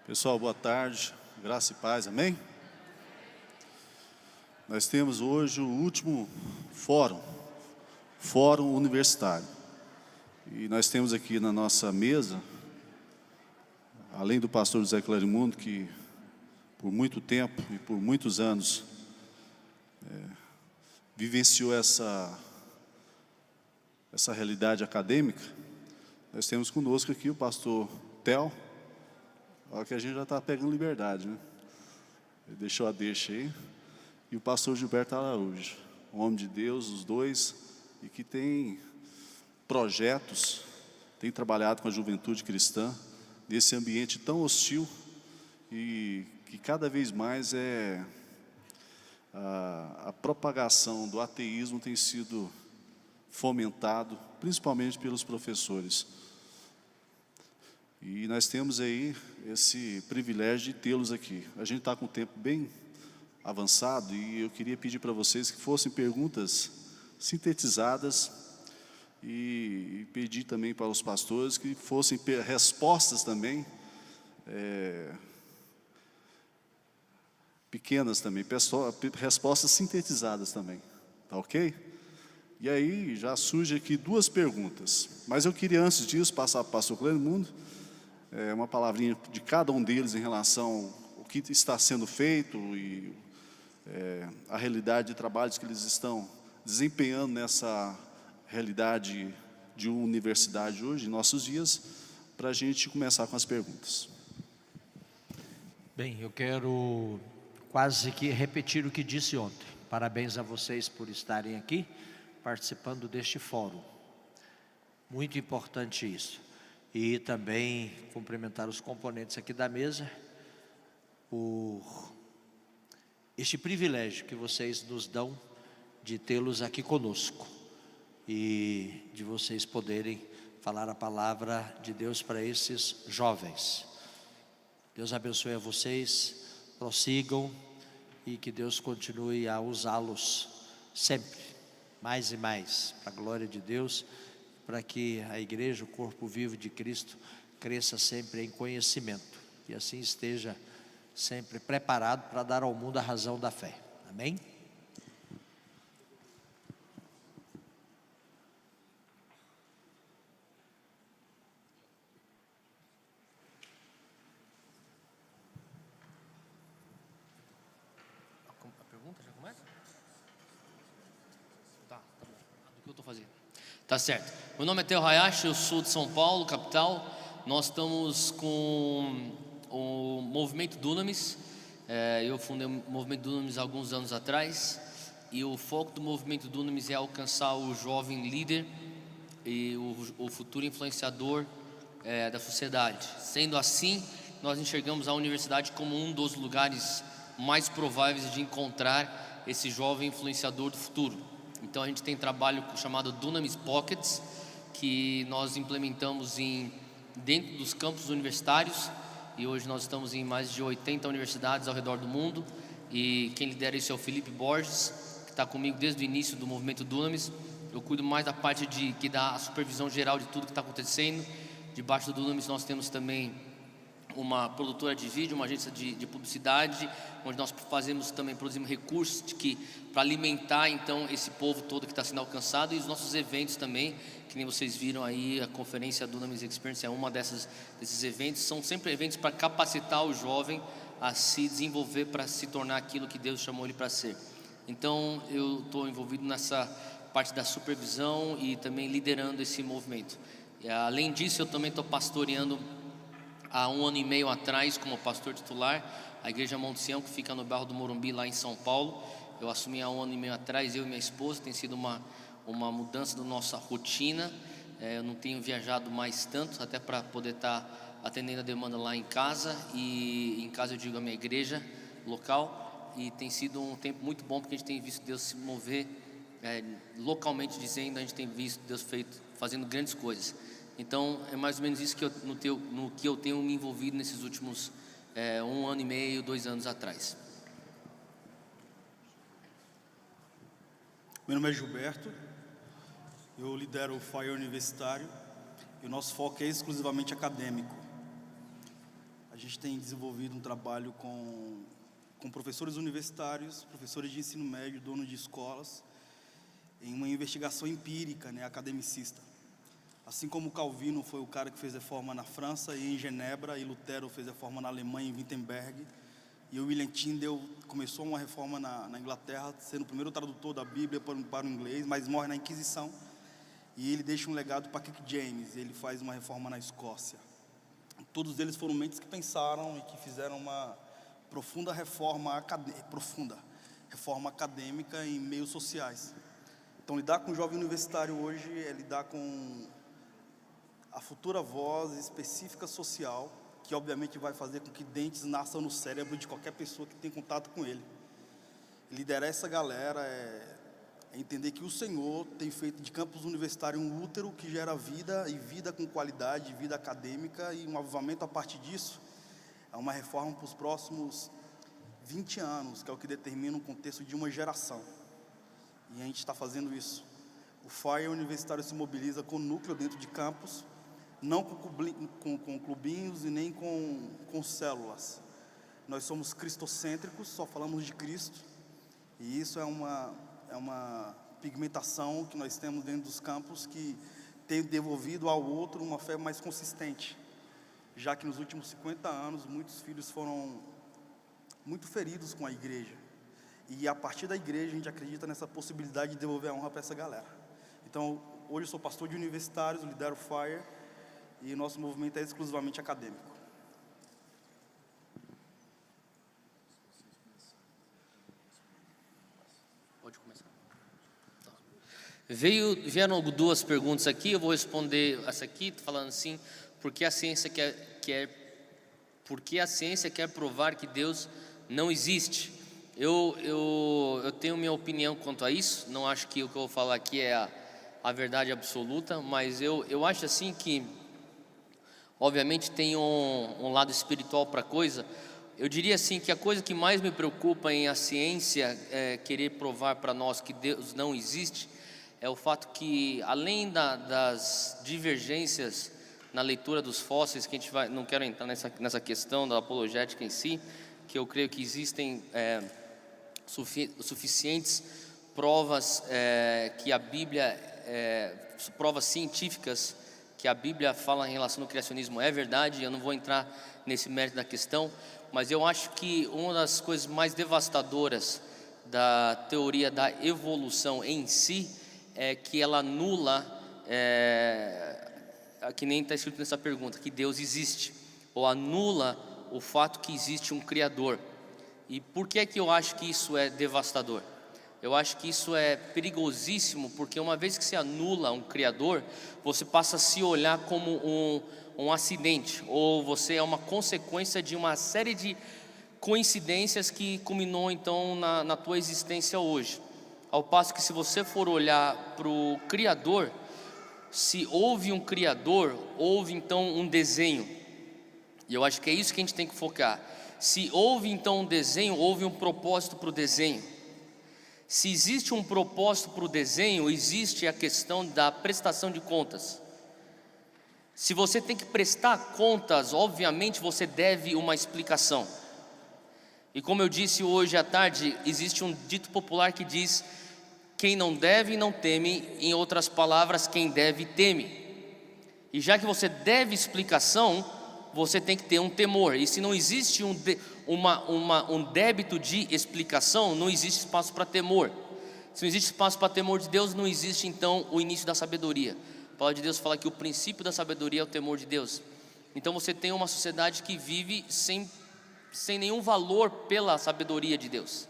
Pessoal, boa tarde, graça e paz, amém? Nós temos hoje o último fórum universitário. E nós temos aqui na nossa mesa, além do pastor José Clarimundo, que por muito tempo e por muitos anos vivenciou essa realidade acadêmica, nós temos conosco aqui o pastor Theo. Olha que a gente já está pegando liberdade, né? Ele deixou a deixa aí. E o pastor Gilberto Araújo, um homem de Deus, os dois, e que tem projetos, tem trabalhado com a juventude cristã, nesse ambiente tão hostil, e que cada vez mais a propagação do ateísmo tem sido fomentado, principalmente pelos professores. E nós temos aí esse privilégio de tê-los aqui. A gente está com o tempo bem avançado e eu queria pedir para vocês que fossem perguntas sintetizadas e pedir também para os pastores que fossem respostas também pequenas também, respostas sintetizadas também, tá ok? E aí já surge aqui duas perguntas, mas eu queria antes disso passar para o pastor Clarimundo uma palavrinha de cada um deles em relação ao que está sendo feito e a realidade de trabalhos que eles estão desempenhando nessa realidade de uma universidade hoje, em nossos dias, para a gente começar com as perguntas. Bem, eu quero quase que repetir o que disse ontem. Parabéns a vocês por estarem aqui, participando deste fórum. Muito importante isso. E também cumprimentar os componentes aqui da mesa por este privilégio que vocês nos dão de tê-los aqui conosco e de vocês poderem falar a palavra de Deus para esses jovens. Deus abençoe a vocês, prossigam e que Deus continue a usá-los sempre, mais e mais, para a glória de Deus, para que a igreja, o corpo vivo de Cristo, cresça sempre em conhecimento e assim esteja sempre preparado para dar ao mundo a razão da fé. Amém? A pergunta já começa? Tá bom. Do que eu estou fazendo? Tá certo. Meu nome é Theo Hayashi, eu sou de São Paulo, capital. Nós estamos com o Movimento Dunamis. Eu fundei o Movimento Dunamis há alguns anos atrás. E o foco do Movimento Dunamis é alcançar o jovem líder e o futuro influenciador da sociedade. Sendo assim, nós enxergamos a universidade como um dos lugares mais prováveis de encontrar esse jovem influenciador do futuro. Então a gente tem trabalho chamado Dunamis Pockets, que nós implementamos dentro dos campos universitários, e hoje nós estamos em mais de 80 universidades ao redor do mundo, e quem lidera isso é o Felipe Borges, que está comigo desde o início do movimento Dunamis. Eu cuido mais da parte que dá a supervisão geral de tudo que está acontecendo. Debaixo do Dunamis nós temos também uma produtora de vídeo, uma agência de publicidade, onde nós produzimos recursos para alimentar então esse povo todo que está sendo alcançado, e os nossos eventos também, que nem vocês viram aí, a conferência Dunamis Experience é uma desses eventos. São sempre eventos para capacitar o jovem a se desenvolver, para se tornar aquilo que Deus chamou ele para ser. Então eu estou envolvido nessa parte da supervisão e também liderando esse movimento. E, além disso, eu também estou pastoreando há 1 ano e meio atrás como pastor titular a Igreja Monte Sião, que fica no bairro do Morumbi, lá em São Paulo. Eu assumi há 1 ano e meio atrás, eu e minha esposa. Tem sido uma mudança da nossa rotina. Eu não tenho viajado mais tanto, até para poder estar atendendo a demanda lá em casa, e em casa eu digo a minha igreja local, e tem sido um tempo muito bom, porque a gente tem visto Deus se mover localmente, a gente tem visto Deus fazendo grandes coisas. Então é mais ou menos isso no que eu tenho me envolvido nesses últimos 1 ano e meio, 2 anos atrás. Meu nome é Gilberto, eu lidero o FIRE Universitário e o nosso foco é exclusivamente acadêmico. A A gente tem desenvolvido um trabalho com professores universitários, professores de ensino médio, donos de escolas, em uma investigação empírica, né, academicista. Assim como Calvino foi o cara que fez reforma na França e em Genebra, e Lutero fez reforma na Alemanha, em Wittenberg, e o William Tyndale começou uma reforma na Inglaterra, sendo o primeiro tradutor da Bíblia para o inglês, mas morre na Inquisição, e ele deixa um legado para King James, ele faz uma reforma na Escócia. Todos eles foram mentes que pensaram e que fizeram uma profunda reforma acadêmica em meios sociais. Então, lidar com o jovem universitário hoje é lidar com a futura voz específica social, que obviamente vai fazer com que dentes nasçam no cérebro de qualquer pessoa que tem contato com ele. Liderar essa galera é entender que o Senhor tem feito de campus universitário um útero que gera vida, e vida com qualidade, vida acadêmica, e um avivamento a partir disso é uma reforma para os próximos 20 anos, que é o que determina o contexto de uma geração. E a gente está fazendo isso. O FIRE universitário se mobiliza com núcleo dentro de campus, não com clubinhos e nem com células. Nós somos cristocêntricos, só falamos de Cristo, e isso é uma pigmentação que nós temos dentro dos campos, que tem devolvido ao outro uma fé mais consistente, já que nos últimos 50 anos muitos filhos foram muito feridos com a igreja, e a partir da igreja a gente acredita nessa possibilidade de devolver a honra para essa galera. Então, hoje eu sou pastor de universitários, lidero o FIRE, e o nosso movimento é exclusivamente acadêmico. Pode começar. Tá. Vieram duas perguntas aqui, eu vou responder essa aqui, falando assim: por que a ciência quer provar que Deus não existe? Eu tenho minha opinião quanto a isso, não acho que o que eu vou falar aqui é a verdade absoluta, mas eu acho assim que, obviamente, tem um lado espiritual para a coisa. Eu diria assim que a coisa que mais me preocupa em a ciência querer provar para nós que Deus não existe é o fato que, além das divergências na leitura dos fósseis, que a gente não quero entrar nessa questão da apologética em si, que eu creio que existem suficientes provas que a Bíblia, provas científicas que a Bíblia fala em relação ao criacionismo é verdade. Eu não vou entrar nesse mérito da questão, mas eu acho que uma das coisas mais devastadoras da teoria da evolução em si é que ela anula, que nem está escrito nessa pergunta, que Deus existe, ou anula o fato que existe um Criador. E por que eu acho que isso é devastador? Eu acho que isso é perigosíssimo, porque uma vez que se anula um Criador, você passa a se olhar como um acidente, ou você é uma consequência de uma série de coincidências que culminou então na tua existência hoje. Ao passo que, se você for olhar para o Criador, se houve um Criador, houve então um desenho, e eu acho que é isso que a gente tem que focar. Se houve então um desenho, houve um propósito para o desenho. Se existe um propósito para o desenho, existe a questão da prestação de contas. Se você tem que prestar contas, obviamente você deve uma explicação. E como eu disse hoje à tarde, existe um dito popular que diz: quem não deve não teme, em outras palavras, quem deve teme. E já que você deve explicação, você tem que ter um temor. E se não existe um débito de explicação, não existe espaço para temor. Se não existe espaço para temor de Deus, não existe então o início da sabedoria. A palavra de Deus fala que o princípio da sabedoria é o temor de Deus. Então você tem uma sociedade que vive sem nenhum valor pela sabedoria de Deus.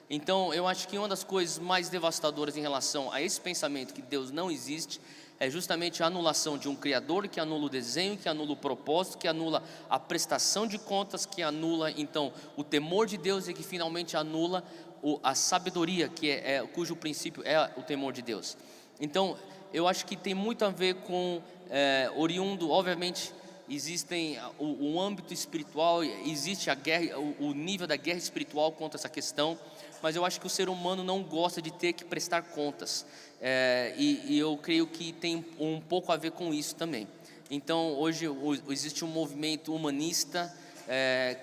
Então eu acho que uma das coisas mais devastadoras em relação a esse pensamento que Deus não existe é justamente a anulação de um Criador, que anula o desenho, que anula o propósito, que anula a prestação de contas, que anula então o temor de Deus, e que finalmente anula a sabedoria, cujo princípio é o temor de Deus. Então eu acho que tem muito a ver com oriundo, obviamente existem o âmbito espiritual, existe a guerra, o nível da guerra espiritual contra essa questão, mas eu acho que o ser humano não gosta de ter que prestar contas, e eu creio que tem um pouco a ver com isso também. Então hoje existe um movimento humanista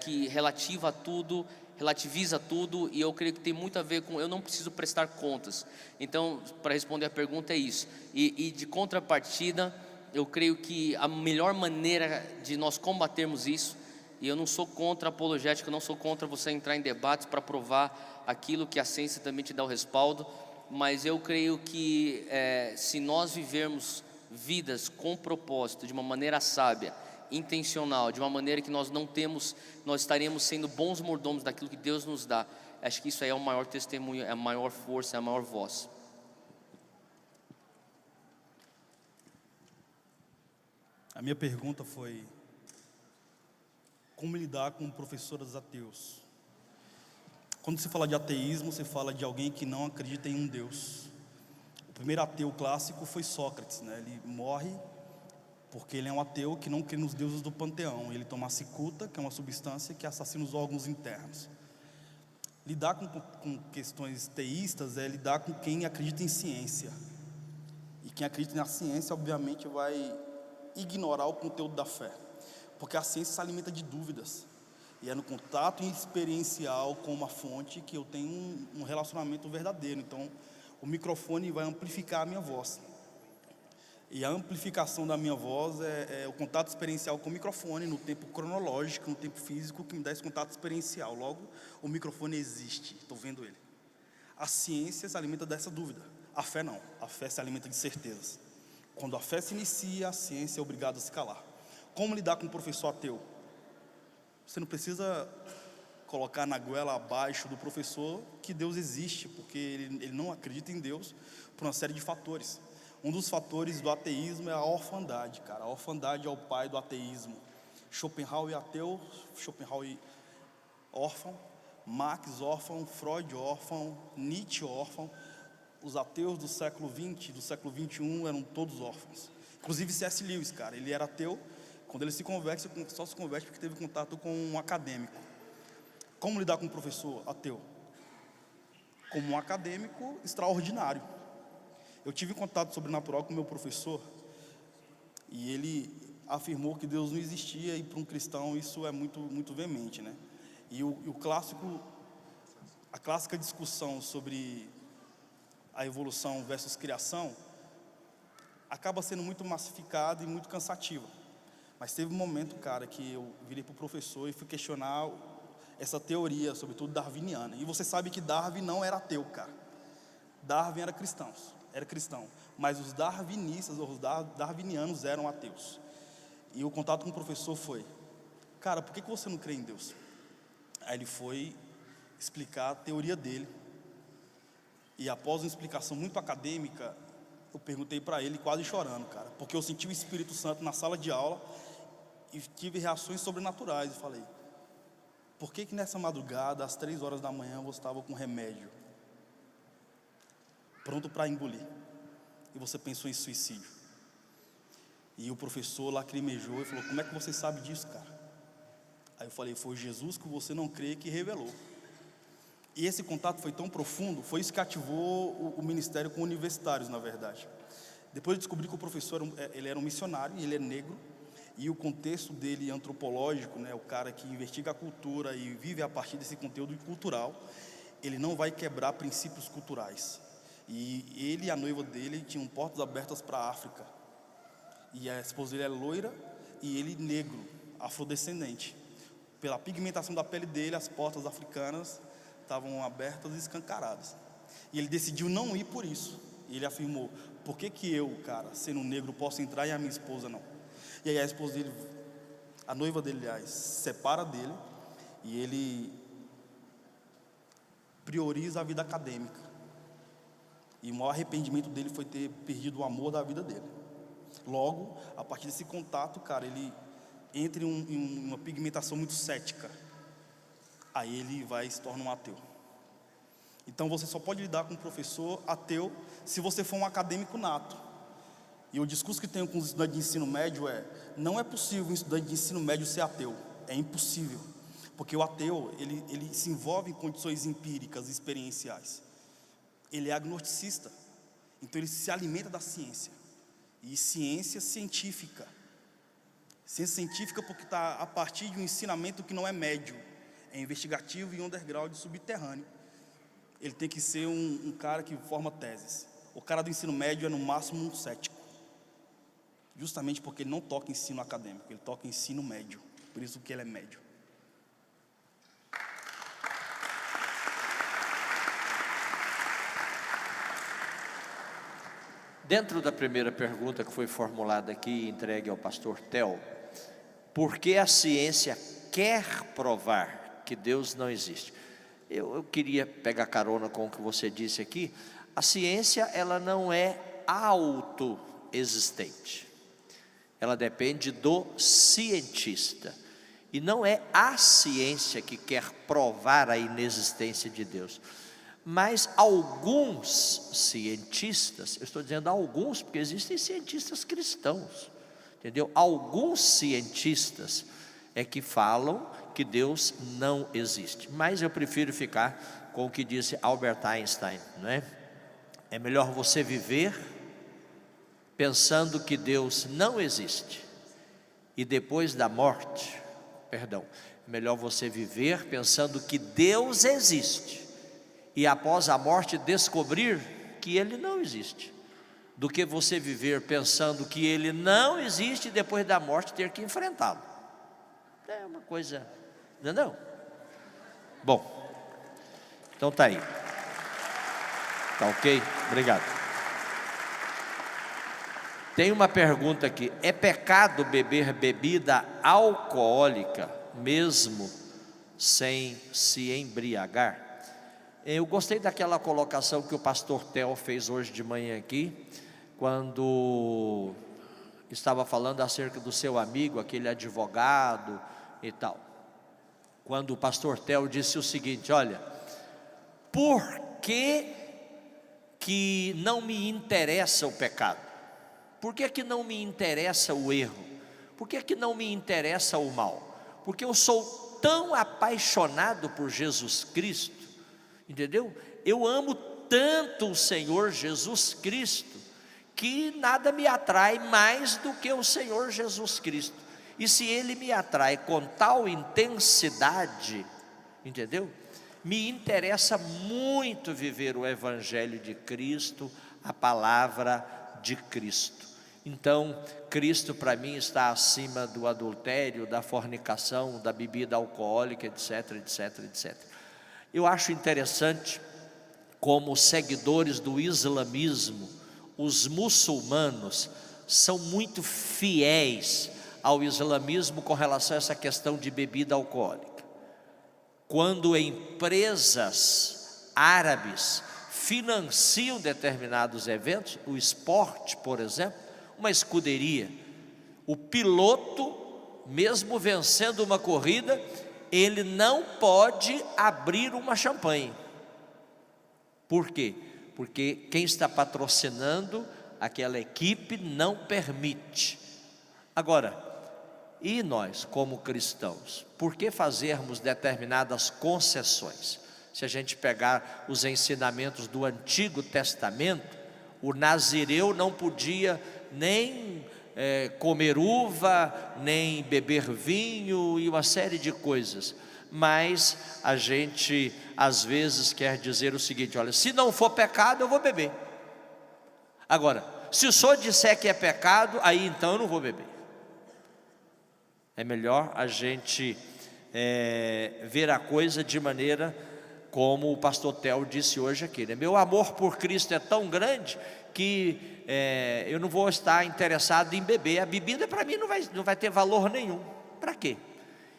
que relativiza tudo, e eu creio que tem muito a ver com eu não preciso prestar contas. Então, para responder a pergunta é isso. E de contrapartida, eu creio que a melhor maneira de nós combatermos isso, e eu não sou contra a apologética, eu não sou contra você entrar em debates para provar aquilo que a ciência também te dá o respaldo, mas eu creio que se nós vivermos vidas com propósito, de uma maneira sábia, intencional, de uma maneira que nós estaremos sendo bons mordomos daquilo que Deus nos dá. Acho que isso aí é o maior testemunho, é a maior força, é a maior voz. A minha pergunta foi: como lidar com professores ateus? Quando se fala de ateísmo, se fala de alguém que não acredita em um Deus. O primeiro ateu clássico foi Sócrates, né? Ele morre porque ele é um ateu que não crê nos deuses do panteão. Ele toma a cicuta, que é uma substância que assassina os órgãos internos. Lidar com questões teístas é lidar com quem acredita em ciência. E quem acredita na ciência, obviamente, vai ignorar o conteúdo da fé, porque a ciência se alimenta de dúvidas, e é no contato experiencial com uma fonte que eu tenho um relacionamento verdadeiro. Então, o microfone vai amplificar a minha voz, e a amplificação da minha voz é o contato experiencial com o microfone, no tempo cronológico, no tempo físico, que me dá esse contato experiencial. Logo, o microfone existe, estou vendo ele. A ciência se alimenta dessa dúvida, a fé não, a fé se alimenta de certezas. Quando a fé se inicia, a ciência é obrigada a se calar. Como lidar com um professor ateu? Você não precisa colocar na goela abaixo do professor que Deus existe, porque ele não acredita em Deus por uma série de fatores. Um dos fatores do ateísmo é a orfandade, cara. A orfandade é o pai do ateísmo. Schopenhauer ateu, Schopenhauer órfão, Marx órfão, Freud órfão, Nietzsche órfão. Os ateus do século XX, do século XXI eram todos órfãos. Inclusive C.S. Lewis, cara, ele era ateu. Quando ele se converte, só se converte porque teve contato com um acadêmico. Como lidar com um professor ateu? Como um acadêmico extraordinário. Eu tive contato sobrenatural com o meu professor, e ele afirmou que Deus não existia, e para um cristão isso é muito, muito veemente, né? E a clássica discussão sobre a evolução versus criação acaba sendo muito massificada e muito cansativa. Mas teve um momento, cara, que eu virei para o professor e fui questionar essa teoria, sobretudo darwiniana. E você sabe que Darwin não era ateu, cara. Darwin era cristão, mas os darwinistas, ou os darwinianos eram ateus. E o contato com o professor foi: cara, por que você não crê em Deus? Aí ele foi explicar a teoria dele. E após uma explicação muito acadêmica, eu perguntei para ele, quase chorando, cara, porque eu senti o Espírito Santo na sala de aula e tive reações sobrenaturais. Eu falei: por que nessa madrugada, às 3 horas da manhã, você estava com remédio pronto para engolir, e você pensou em suicídio? E o professor lacrimejou e falou: como é que você sabe disso, cara? Aí eu falei: foi Jesus que você não crê que revelou. E esse contato foi tão profundo, foi isso que ativou o ministério com universitários, na verdade. Depois eu descobri que o professor ele era um missionário, e ele é negro, e o contexto dele antropológico, né, o cara que investiga a cultura e vive a partir desse conteúdo cultural, ele não vai quebrar princípios culturais. E ele e a noiva dele tinham portas abertas para a África. E a esposa dele é loira e ele negro, afrodescendente. Pela pigmentação da pele dele, as portas africanas estavam abertas e escancaradas. E ele decidiu não ir por isso. E ele afirmou: por que eu, cara, sendo negro, posso entrar e a minha esposa não? E aí a esposa dele, a noiva dele, aliás, se separa dele, e ele prioriza a vida acadêmica. E o maior arrependimento dele foi ter perdido o amor da vida dele. Logo, a partir desse contato, cara, ele entra em uma pigmentação muito cética. Aí ele se torna um ateu. Então você só pode lidar com um professor ateu se você for um acadêmico nato. E o discurso que tenho com os estudantes de ensino médio é: não é possível um estudante de ensino médio ser ateu. É impossível. Porque o ateu, ele se envolve em condições empíricas, experienciais. Ele é agnosticista. Então ele se alimenta da ciência. E ciência científica. Ciência científica porque está a partir de um ensinamento que não é médio, é investigativo e underground subterrâneo. Ele tem que ser um cara que forma teses. O cara do ensino médio é no máximo um cético, justamente porque ele não toca ensino acadêmico, ele toca ensino médio, por isso que ele é médio. Dentro da primeira pergunta que foi formulada aqui e entregue ao pastor Theo, por que a ciência quer provar que Deus não existe? Eu queria pegar carona com o que você disse aqui. A ciência, ela não é autoexistente. Ela depende do cientista. E não é a ciência que quer provar a inexistência de Deus. Mas alguns cientistas, eu estou dizendo alguns porque existem cientistas cristãos, entendeu? Alguns cientistas é que falam que Deus não existe. Mas eu prefiro ficar com o que disse Albert Einstein, não é? É melhor você viver pensando que Deus não existe e depois da morte, é melhor você viver pensando que Deus existe e após a morte descobrir que Ele não existe, do que você viver pensando que Ele não existe e depois da morte ter que enfrentá-lo. É uma coisa, não? Bom, então tá aí. Tá ok? Obrigado. Tem uma pergunta aqui: é pecado beber bebida alcoólica mesmo sem se embriagar? Eu gostei daquela colocação que o pastor Theo fez hoje de manhã aqui, quando estava falando acerca do seu amigo, aquele advogado e tal. Quando o pastor Theo disse o seguinte: olha, por que não me interessa o pecado? Por que não me interessa o erro? Por que não me interessa o mal? Porque eu sou tão apaixonado por Jesus Cristo, entendeu? Eu amo tanto o Senhor Jesus Cristo, que nada me atrai mais do que o Senhor Jesus Cristo. E se Ele me atrai com tal intensidade, entendeu? Me interessa muito viver o Evangelho de Cristo, a palavra de Cristo. Então, Cristo para mim está acima do adultério, da fornicação, da bebida alcoólica, etc, etc, etc. Eu acho interessante como os seguidores do islamismo, os muçulmanos, são muito fiéis ao islamismo com relação a essa questão de bebida alcoólica. Quando empresas árabes financiam determinados eventos, o esporte, por exemplo, uma escuderia, o piloto, mesmo vencendo uma corrida, ele não pode abrir uma champanhe. Por quê? Porque quem está patrocinando aquela equipe não permite. Agora, e nós como cristãos, por que fazermos determinadas concessões? Se a gente pegar os ensinamentos do Antigo Testamento, o nazireu não podia nem comer uva, nem beber vinho e uma série de coisas. Mas a gente às vezes quer dizer o seguinte: olha, se não for pecado eu vou beber. Agora, se o senhor disser que é pecado, aí então eu não vou beber. É melhor a gente ver a coisa de maneira como o pastor Theo disse hoje aqui, né? Meu amor por Cristo é tão grande que eu não vou estar interessado em beber. A bebida para mim não vai ter valor nenhum. Para quê?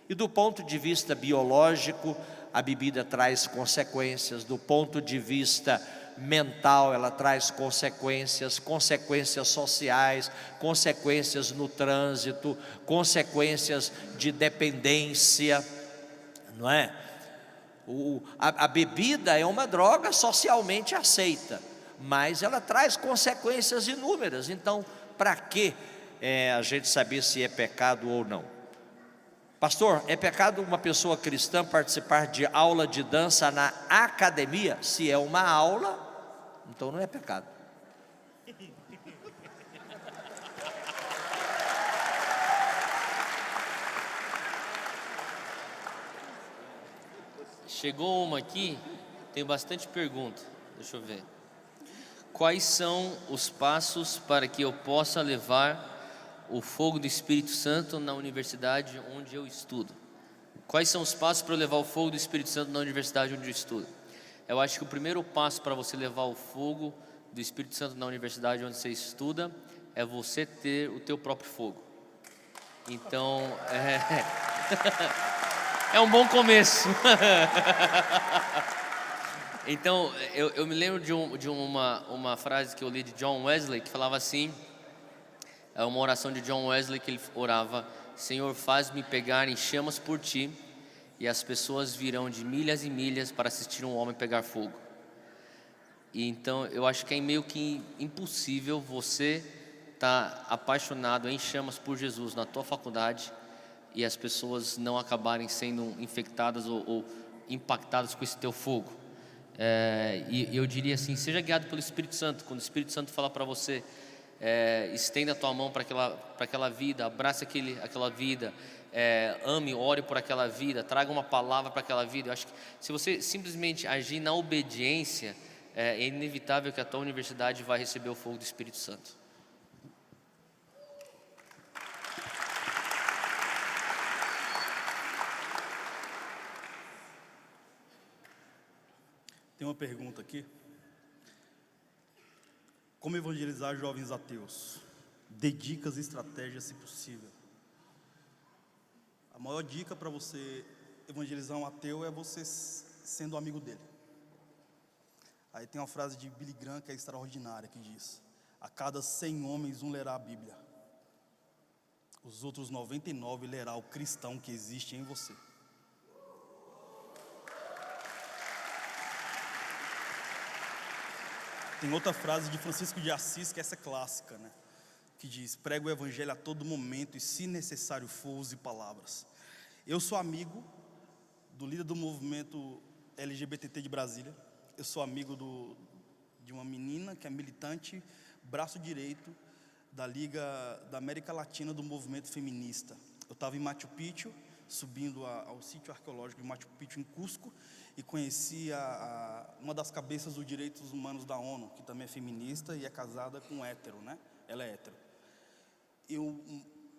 E do ponto de vista biológico, a bebida traz consequências. Do ponto de vista mental, ela traz consequências sociais, consequências no trânsito, consequências de dependência, não é? A bebida é uma droga socialmente aceita, mas ela traz consequências inúmeras. Então, para que a gente saber se é pecado ou não? Pastor, é pecado uma pessoa cristã participar de aula de dança na academia? Se é uma aula, então não é pecado. chegou uma aqui, tem bastante pergunta. Deixa eu ver. Quais são os passos para que eu possa levar o fogo do Espírito Santo na universidade onde eu estudo? Quais são os passos para eu levar o fogo do Espírito Santo na universidade onde eu estudo? Eu acho que o primeiro passo para você levar o fogo do Espírito Santo na universidade onde você estuda é você ter o teu próprio fogo. Então, é um bom começo. Então, eu me lembro de uma frase que eu li de John Wesley, que falava assim, é uma oração de John Wesley que ele orava: Senhor, faz-me pegar em chamas por Ti, e as pessoas virão de milhas e milhas para assistir um homem pegar fogo. E então, eu acho que é meio que impossível você estar apaixonado em chamas por Jesus na tua faculdade e as pessoas não acabarem sendo infectadas ou impactadas com esse teu fogo. E eu diria assim, seja guiado pelo Espírito Santo. Quando o Espírito Santo falar para você, estenda a tua mão para aquela vida, abrace aquela vida, ame, ore por aquela vida, traga uma palavra para aquela vida. Eu acho que se você simplesmente agir na obediência, é inevitável que a tua universidade vai receber o fogo do Espírito Santo. Tem uma pergunta aqui. Como evangelizar jovens ateus? Dê dicas e estratégias, se possível. A maior dica para você evangelizar um ateu é você sendo amigo dele. Aí tem uma frase de Billy Graham que é extraordinária, que diz: a cada 100 homens, um lerá a Bíblia. Os outros 99 lerá o cristão que existe em você. Tem outra frase de Francisco de Assis, que essa é clássica, né? Que diz: prega o evangelho a todo momento e, se necessário for, use palavras. Eu sou amigo do líder do movimento LGBT de Brasília. Eu sou amigo de uma menina que é militante, braço direito da Liga da América Latina do movimento feminista. Eu estava em Machu Picchu, subindo ao sítio arqueológico de Machu Picchu, em Cusco, e conheci uma das cabeças dos direitos humanos da ONU, que também é feminista e é casada com um hétero, né? Ela é hétero. E o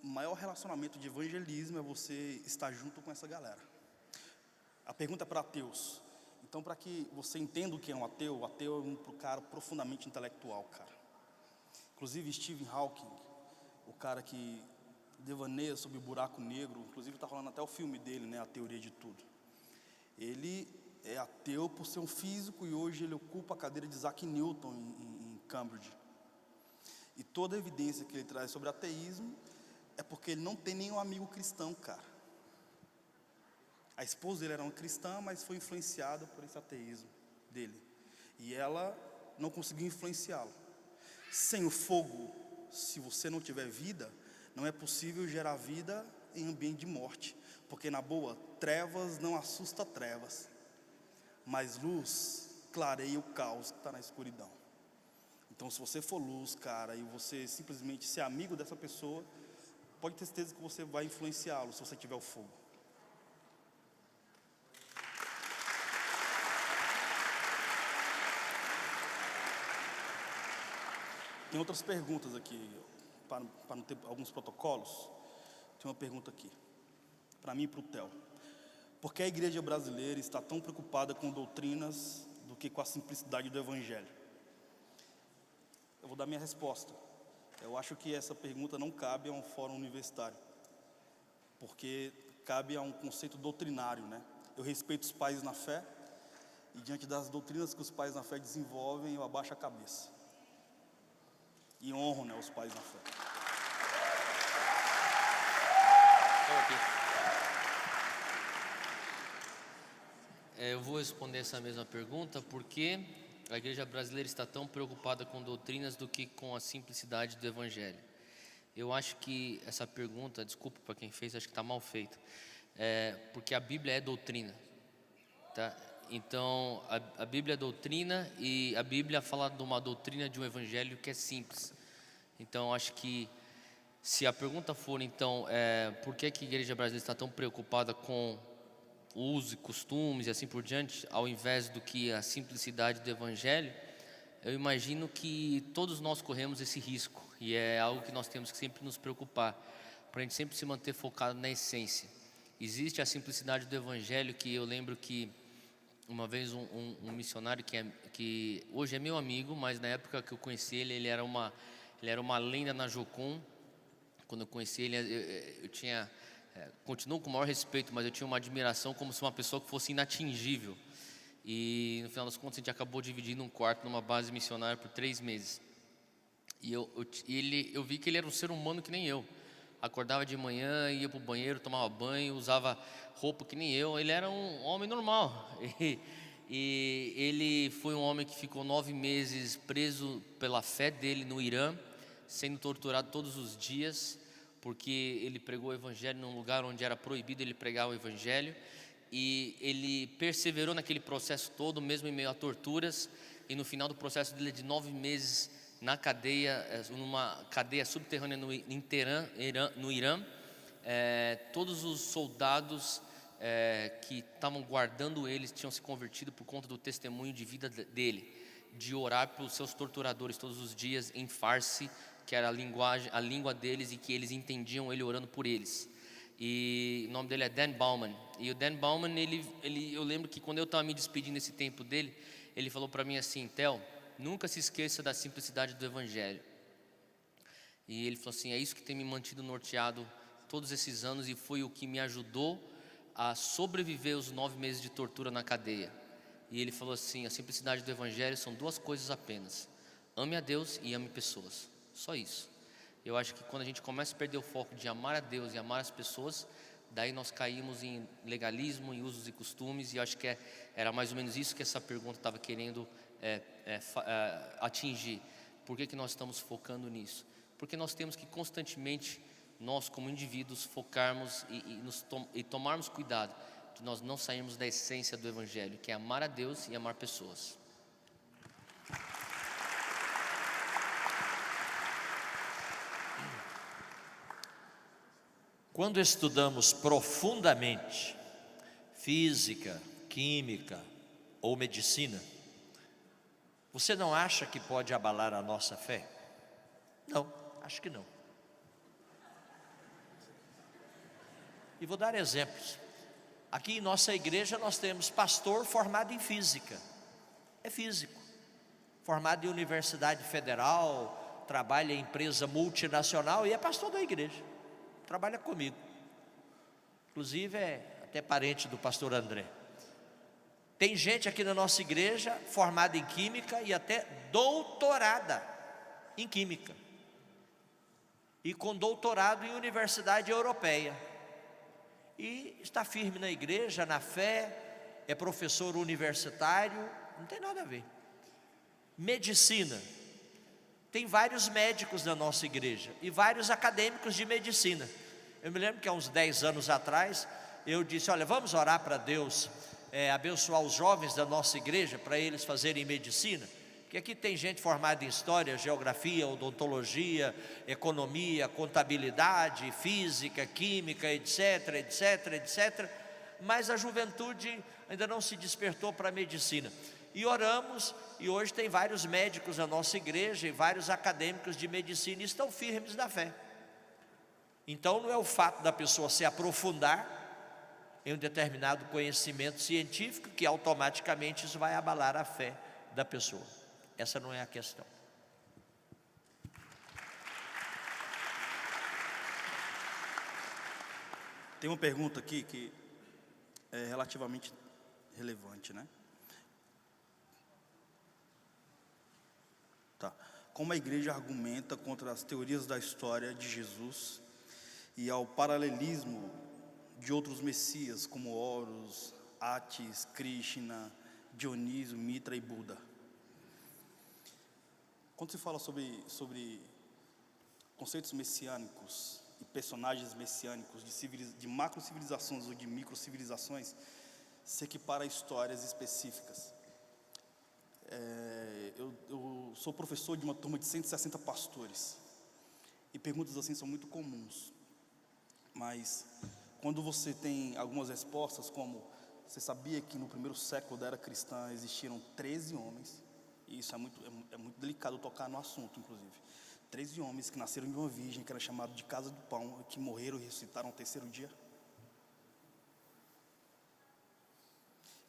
maior relacionamento de evangelismo é você estar junto com essa galera. A pergunta é para ateus. Então, para que você entenda o que é um ateu, o ateu é um cara profundamente intelectual, cara. Inclusive, Stephen Hawking, o cara que devaneia sobre o buraco negro, inclusive está rolando até o filme dele, né, A Teoria de Tudo. Ele é ateu por ser um físico e hoje ele ocupa a cadeira de Isaac Newton em Cambridge. E toda a evidência que ele traz sobre ateísmo é porque ele não tem nenhum amigo cristão, cara. A esposa dele era uma cristã, mas foi influenciada por esse ateísmo dele. E ela não conseguiu influenciá-lo. Sem o fogo, se você não tiver vida, não é possível gerar vida em ambiente de morte. Porque, na boa, trevas não assusta trevas, mas luz clareia o caos que está na escuridão. Então, se você for luz, cara, e você simplesmente ser amigo dessa pessoa, pode ter certeza que você vai influenciá-lo se você tiver o fogo. Tem outras perguntas aqui, para não ter alguns protocolos. Tem uma pergunta aqui, para mim e para o Theo. Por que a igreja brasileira está tão preocupada com doutrinas do que com a simplicidade do evangelho? Eu vou dar minha resposta. Eu acho que essa pergunta não cabe a um fórum universitário, porque cabe a um conceito doutrinário, né? Eu respeito os pais na fé, e diante das doutrinas que os pais na fé desenvolvem, eu abaixo a cabeça. E honro, né, os pais na fé. Eu vou responder essa mesma pergunta. Por que a igreja brasileira está tão preocupada com doutrinas do que com a simplicidade do evangelho? Eu acho que essa pergunta, desculpa para quem fez, acho que está mal feita. Porque a Bíblia é doutrina, tá? Então, a Bíblia é doutrina, e a Bíblia fala de uma doutrina de um evangelho que é simples. Então, acho que se a pergunta for, então, por que a igreja brasileira está tão preocupada com usos e costumes e assim por diante, ao invés do que a simplicidade do Evangelho, eu imagino que todos nós corremos esse risco, e é algo que nós temos que sempre nos preocupar, para a gente sempre se manter focado na essência. Existe a simplicidade do Evangelho, que eu lembro que uma vez um missionário que hoje é meu amigo, mas na época que eu conheci ele, ele era uma lenda na Jocum. Quando eu conheci ele, eu tinha, continuo com o maior respeito, mas eu tinha uma admiração como se uma pessoa que fosse inatingível. E no final das contas a gente acabou dividindo um quarto numa base missionária por 3 meses. E eu vi que ele era um ser humano que nem eu. Acordava de manhã, ia para o banheiro, tomava banho, usava roupa que nem eu. Ele era um homem normal. E ele foi um homem que ficou 9 meses preso pela fé dele no Irã, sendo torturado todos os dias, porque ele pregou o Evangelho num lugar onde era proibido ele pregar o Evangelho. E ele perseverou naquele processo todo, mesmo em meio a torturas. E no final do processo dele de 9 meses na cadeia, numa cadeia subterrânea no Irã, todos os soldados que estavam guardando eles tinham se convertido por conta do testemunho de vida dele, de orar pelos seus torturadores todos os dias em Farsi, que era a língua deles, e que eles entendiam ele orando por eles. E o nome dele é Dan Bauman. E o Dan Bauman, eu lembro que quando eu estava me despedindo nesse tempo dele, ele falou para mim assim: Theo, nunca se esqueça da simplicidade do Evangelho. E ele falou assim: é isso que tem me mantido norteado todos esses anos, e foi o que me ajudou a sobreviver os 9 meses de tortura na cadeia. E ele falou assim: a simplicidade do Evangelho são 2 coisas apenas: ame a Deus e ame pessoas. Só isso. Eu acho que quando a gente começa a perder o foco de amar a Deus e amar as pessoas, daí nós caímos em legalismo, em usos e costumes. E eu acho que era mais ou menos isso que essa pergunta estava querendo atingir. Por que nós estamos focando nisso? Porque nós temos que constantemente, nós como indivíduos, focarmos e tomarmos cuidado de nós não sairmos da essência do Evangelho, que é amar a Deus e amar pessoas. Quando estudamos profundamente física, química ou medicina, você não acha que pode abalar a nossa fé? Não, acho que não. E vou dar exemplos. Aqui em nossa igreja nós temos pastor formado em física, é físico, formado em universidade federal, trabalha em empresa multinacional e é pastor da igreja, trabalha comigo. Inclusive é até parente do pastor André. Tem gente aqui na nossa igreja formada em química e até doutorada em química, e com doutorado em universidade europeia, e está firme na igreja, na fé, é professor universitário, não tem nada a ver. Medicina, tem vários médicos na nossa igreja e vários acadêmicos de medicina. Eu me lembro que há uns 10 anos atrás eu disse: olha, vamos orar para Deus abençoar os jovens da nossa igreja para eles fazerem medicina, porque aqui tem gente formada em história, geografia, odontologia, economia, contabilidade, física, química, etc, etc, etc, mas a juventude ainda não se despertou para a medicina. E oramos, e hoje tem vários médicos na nossa igreja e vários acadêmicos de medicina e estão firmes na fé. Então não é o fato da pessoa se aprofundar em um determinado conhecimento científico que automaticamente isso vai abalar a fé da pessoa. Essa não é a questão. Tem uma pergunta aqui que é relativamente relevante, né? Tá. Como a igreja argumenta contra as teorias da história de Jesus e ao paralelismo de outros messias como Horus, Atis, Krishna, Dioniso, Mitra e Buda? Quando se fala sobre conceitos messiânicos e personagens messiânicos de macro civilizações ou de micro civilizações, se equipara a histórias específicas. Eu sou professor de uma turma de 160 pastores e perguntas assim são muito comuns, mas quando você tem algumas respostas como Você sabia que no primeiro século da era cristã existiram 13 homens? E isso é muito delicado tocar no assunto, inclusive. 13 homens que nasceram de uma virgem, que era chamado de Casa do Pão, que morreram e ressuscitaram ao terceiro dia.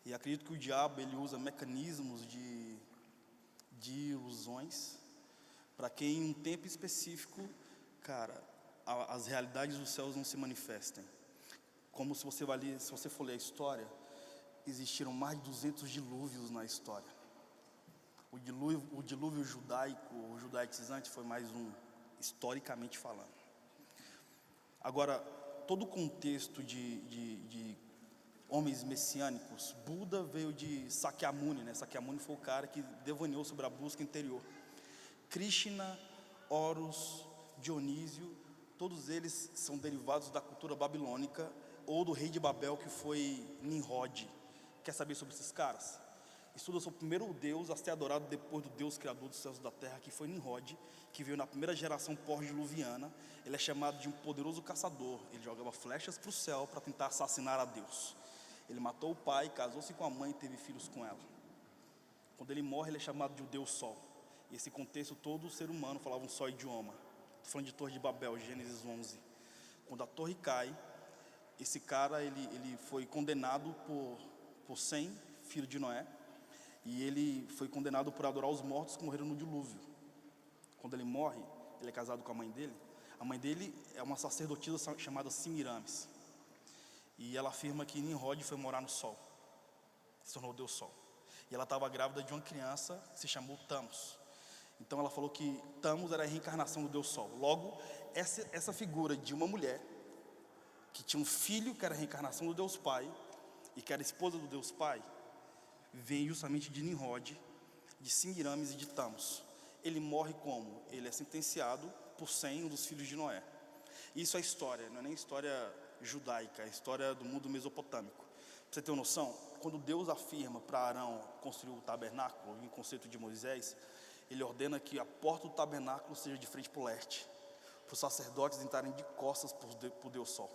E acredito que o diabo ele usa mecanismos de ilusões para que em um tempo específico, cara, as realidades dos céus não se manifestem. Como se você for ler a história, existiram mais de 200 dilúvios na história. O dilúvio judaico, o judaicizante, foi mais um, historicamente falando. Agora, todo o contexto de homens messiânicos, Buda veio de Sakyamuni, né? Sakyamuni foi o cara que devaneou sobre a busca interior. Krishna, Horus, Dionísio, todos eles são derivados da cultura babilônica ou do rei de Babel, que foi Nimrod. Quer saber sobre esses caras? Estuda sobre o primeiro deus a ser adorado depois do Deus criador dos céus e da terra, que foi Nimrod, que veio na primeira geração pós-diluviana. Ele é chamado de um poderoso caçador. Ele jogava flechas para o céu para tentar assassinar a Deus. Ele matou o pai, casou-se com a mãe e teve filhos com ela. Quando ele morre, ele é chamado de o Deus Sol. E esse contexto, todo o ser humano falava um só idioma. Estou falando de Torre de Babel, Gênesis 11. Quando a torre cai, esse cara ele foi condenado por Sem, filho de Noé. E ele foi condenado por adorar os mortos que morreram no dilúvio. Quando ele morre, ele é casado com a mãe dele. A mãe dele é uma sacerdotisa chamada Semiramis. E ela afirma que Nimrod foi morar no sol, se tornou Deus Sol. E ela estava grávida de uma criança que se chamou Tammuz. Então ela falou que Tammuz era a reencarnação do Deus Sol. Logo, essa figura de uma mulher que tinha um filho que era a reencarnação do Deus Pai e que era esposa do Deus Pai, vem justamente de Nimrod, de Semiramis e de Tammuz. Ele morre como? Ele é sentenciado por Sem, um dos filhos de Noé. Isso é história, não é nem história judaica, é a história do mundo mesopotâmico. Pra você ter uma noção, quando Deus afirma para Arão construir o tabernáculo, em conceito de Moisés, ele ordena que a porta do tabernáculo seja de frente para o leste, para os sacerdotes entrarem de costas para o Deus Sol,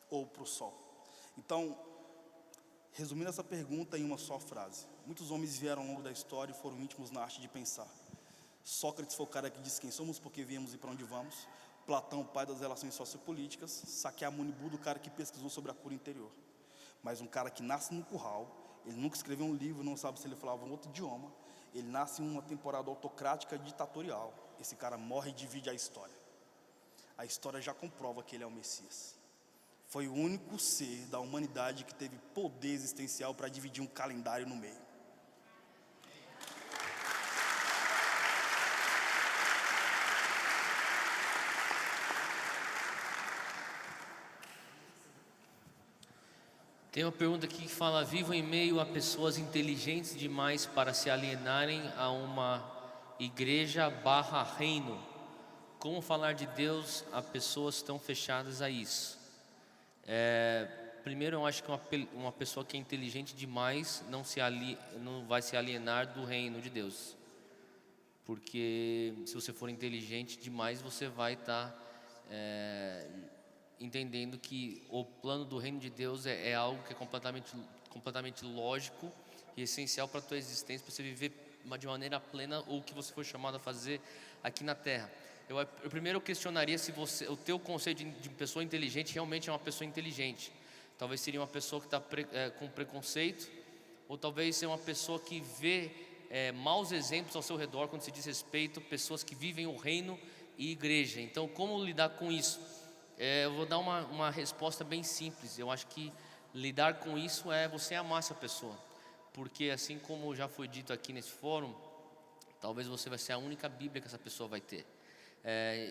ou para o Sol. Então, resumindo essa pergunta em uma só frase, muitos homens vieram ao longo da história e foram íntimos na arte de pensar. Sócrates foi o cara que disse quem somos, porque viemos e para onde vamos. Platão, pai das relações sociopolíticas. Sakyamuni Buda, o cara que pesquisou sobre a cura interior. Mas um cara que nasce no curral, ele nunca escreveu um livro, não sabe se ele falava um outro idioma. Ele nasce em uma temporada autocrática ditatorial. Esse cara morre e divide a história. A história já comprova que ele é o Messias. Foi o único ser da humanidade que teve poder existencial para dividir um calendário no meio. Tem uma pergunta aqui que fala: vivo em meio a pessoas inteligentes demais para se alienarem a uma igreja / reino. Como falar de Deus a pessoas tão fechadas a isso? Primeiro, eu acho que uma pessoa que é inteligente demais não vai se alienar do reino de Deus. Porque se você for inteligente demais, você vai estar entendendo que o plano do reino de Deus é algo que é completamente lógico e essencial para a tua existência, para você viver de maneira plena o que você foi chamado a fazer aqui na Terra. Eu primeiro questionaria se o teu conceito de pessoa inteligente realmente é uma pessoa inteligente. Talvez seria uma pessoa que está com preconceito, ou talvez seja uma pessoa que vê maus exemplos ao seu redor quando se diz respeito a pessoas que vivem o reino e igreja. Então, como lidar com isso? Eu vou dar uma resposta bem simples. Eu acho que lidar com isso é você amar essa pessoa, porque assim como já foi dito aqui nesse fórum, talvez você vai ser a única Bíblia que essa pessoa vai ter.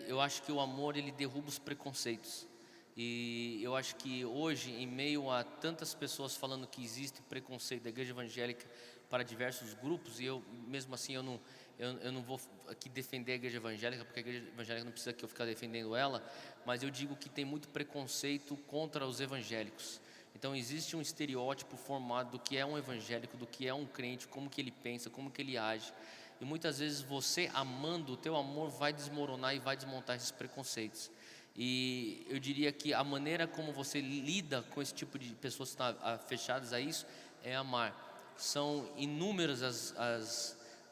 Eu acho que o amor, ele derruba os preconceitos. E eu acho que hoje, em meio a tantas pessoas falando que existe preconceito da igreja evangélica para diversos grupos, e eu mesmo assim eu não vou aqui defender a igreja evangélica, porque a igreja evangélica não precisa que eu ficar defendendo ela, mas eu digo que tem muito preconceito contra os evangélicos. Então existe um estereótipo formado do que é um evangélico, do que é um crente, como que ele pensa, como que ele age. E muitas vezes você amando, o teu amor vai desmoronar e vai desmontar esses preconceitos. E eu diria que a maneira como você lida com esse tipo de pessoas que estão fechadas a isso é amar. São inúmeras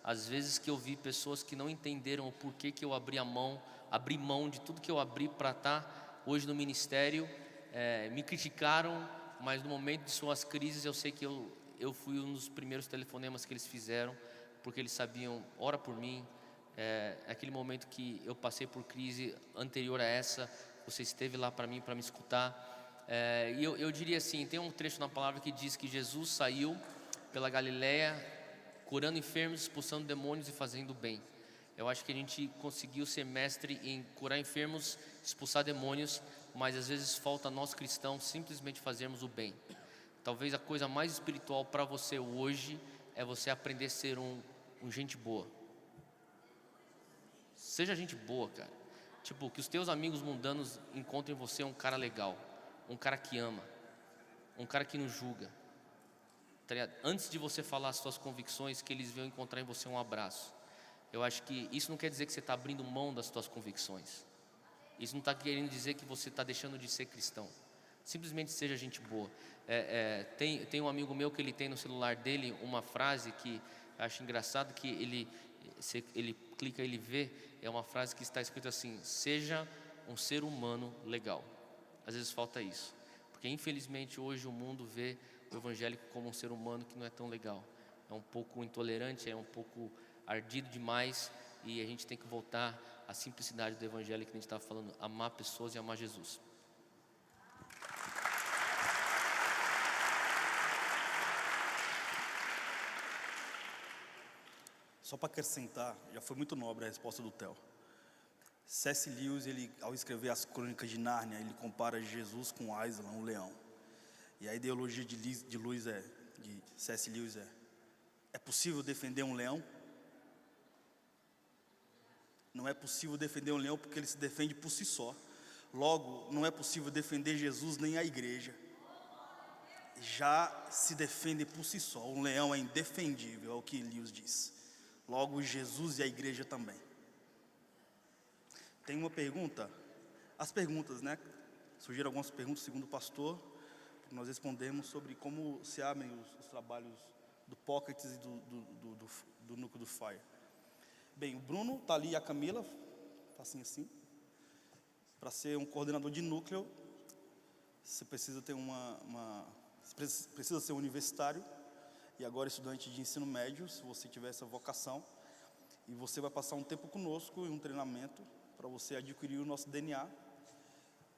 as vezes que eu vi pessoas que não entenderam o porquê que eu abri mão de tudo que eu abri para estar hoje no ministério. Me criticaram, mas no momento de suas crises eu sei que eu fui um dos primeiros telefonemas que eles fizeram, porque eles sabiam, ora por mim. Aquele momento que eu passei por crise anterior a essa, você esteve lá para mim, para me escutar. E eu diria assim, tem um trecho na palavra que diz que Jesus saiu pela Galileia, curando enfermos, expulsando demônios e fazendo bem. Eu acho que a gente conseguiu ser mestre em curar enfermos, expulsar demônios, mas às vezes falta nós cristãos simplesmente fazermos o bem. Talvez a coisa mais espiritual para você hoje é você aprender a ser um gente boa. Seja gente boa, cara. Tipo, que os teus amigos mundanos encontrem em você um cara legal, um cara que ama, um cara que não julga. Tá ligado? Antes de você falar as suas convicções, que eles venham encontrar em você um abraço. Eu acho que isso não quer dizer que você está abrindo mão das suas convicções. Isso não está querendo dizer que você está deixando de ser cristão. Simplesmente seja gente boa. Tem um amigo meu que ele tem no celular dele uma frase que eu acho engraçado, que ele clica, ele vê, é uma frase que está escrita assim: seja um ser humano legal. Às vezes falta isso, porque infelizmente hoje o mundo vê o evangélico como um ser humano que não é tão legal, é um pouco intolerante, é um pouco ardido demais, e a gente tem que voltar à simplicidade do evangelho que a gente estava falando, amar pessoas e amar Jesus. Só para acrescentar, já foi muito nobre a resposta do Theo. C.S. Lewis, ele, ao escrever as Crônicas de Nárnia, ele compara Jesus com Aslan, um leão. E a ideologia de C.S. Lewis é possível defender um leão? Não é possível defender um leão porque ele se defende por si só. Logo, não é possível defender Jesus nem a igreja. Já se defende por si só. Um leão é indefendível, é o que Lewis diz. Logo, Jesus e a igreja também. Tem uma pergunta? As perguntas, né? Surgiram algumas perguntas, segundo o pastor, que nós respondemos sobre como se abrem os trabalhos do Pockets e do núcleo do Fire. Bem, o Bruno está ali e a Camila, facinho assim. Para ser um coordenador de núcleo, você precisa ter precisa ser universitário, e agora estudante de ensino médio, se você tiver essa vocação. E você vai passar um tempo conosco em um treinamento para você adquirir o nosso DNA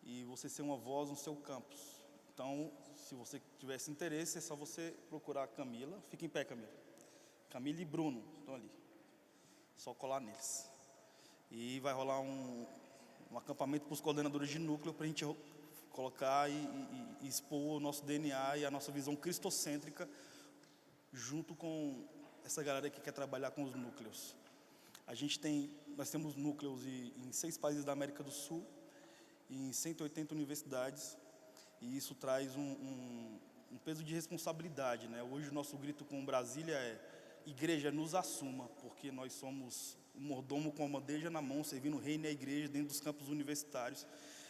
e você ser uma voz no seu campus. Então, se você tiver esse interesse, é só você procurar a Camila. Fica em pé, Camila. Camila e Bruno estão ali. Só colar neles. E vai rolar um acampamento para os coordenadores de núcleo para a gente colocar e expor o nosso DNA e a nossa visão cristocêntrica junto com essa galera que quer trabalhar com os núcleos. Nós temos núcleos em 6 países da América do Sul e em 180 universidades, e isso traz um peso de responsabilidade, né? Hoje o nosso grito com Brasília é: igreja, nos assuma, porque nós somos um mordomo com a bandeja na mão, servindo o reino e a igreja dentro dos campos universitários,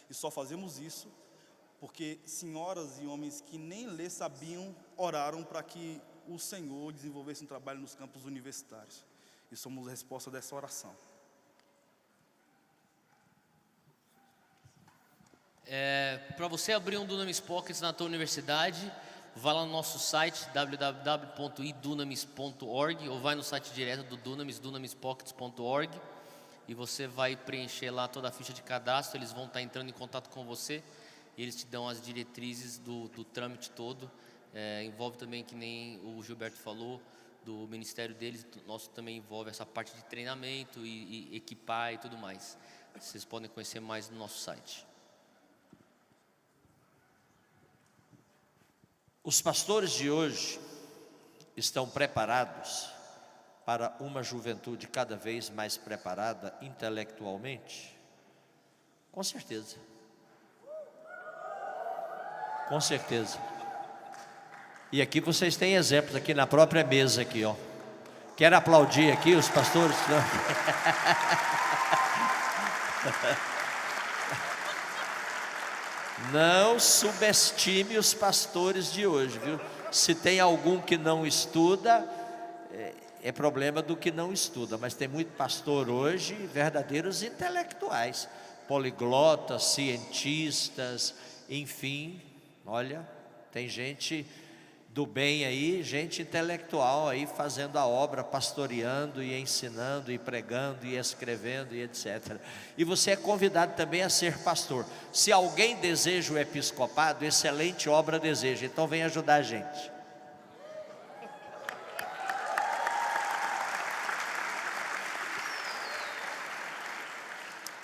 e só fazemos isso porque senhoras e homens que nem ler sabiam oraram para que o Senhor desenvolvesse um trabalho nos campos universitários. E somos a resposta dessa oração. Para você abrir um Dunamis Pockets na tua universidade, vai lá no nosso site www.idunamis.org, ou vai no site direto do Dunamis, dunamispockets.org, e você vai preencher lá toda a ficha de cadastro. Eles vão estar entrando em contato com você e eles te dão as diretrizes do trâmite todo. Envolve também, que nem o Gilberto falou, do ministério deles, nosso também envolve essa parte de treinamento e equipar e tudo mais. Vocês podem conhecer mais no nosso site. Os pastores de hoje estão preparados para uma juventude cada vez mais preparada intelectualmente? Com certeza. Com certeza. E aqui vocês têm exemplos aqui na própria mesa aqui, ó. Quero aplaudir aqui os pastores. Não subestime os pastores de hoje, viu? Se tem algum que não estuda, é problema do que não estuda, mas tem muito pastor hoje, verdadeiros intelectuais, poliglotas, cientistas, enfim, olha, tem gente do bem aí, gente intelectual aí fazendo a obra, pastoreando e ensinando e pregando e escrevendo e etc. E você é convidado também a ser pastor. Se alguém deseja o episcopado, excelente obra deseja, então vem ajudar a gente.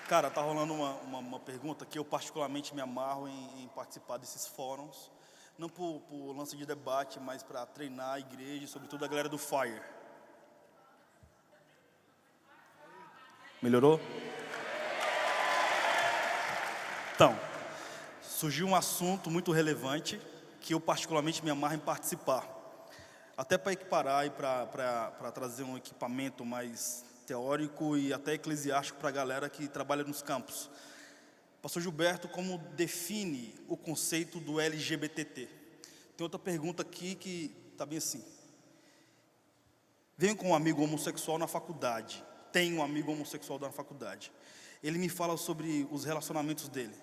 Cara, tá rolando uma pergunta que eu particularmente me amarro em participar desses fóruns. Não por lance de debate, mas para treinar a igreja e sobretudo a galera do FIRE. Melhorou? Então, surgiu um assunto muito relevante que eu particularmente me amarro em participar. Até para equiparar e para trazer um equipamento mais teórico e até eclesiástico para a galera que trabalha nos campos. Pastor Gilberto, como define o conceito do LGBTT? Tem outra pergunta aqui que está bem assim. Venho com um amigo homossexual na faculdade. Tenho um amigo homossexual na faculdade. Ele me fala sobre os relacionamentos dele.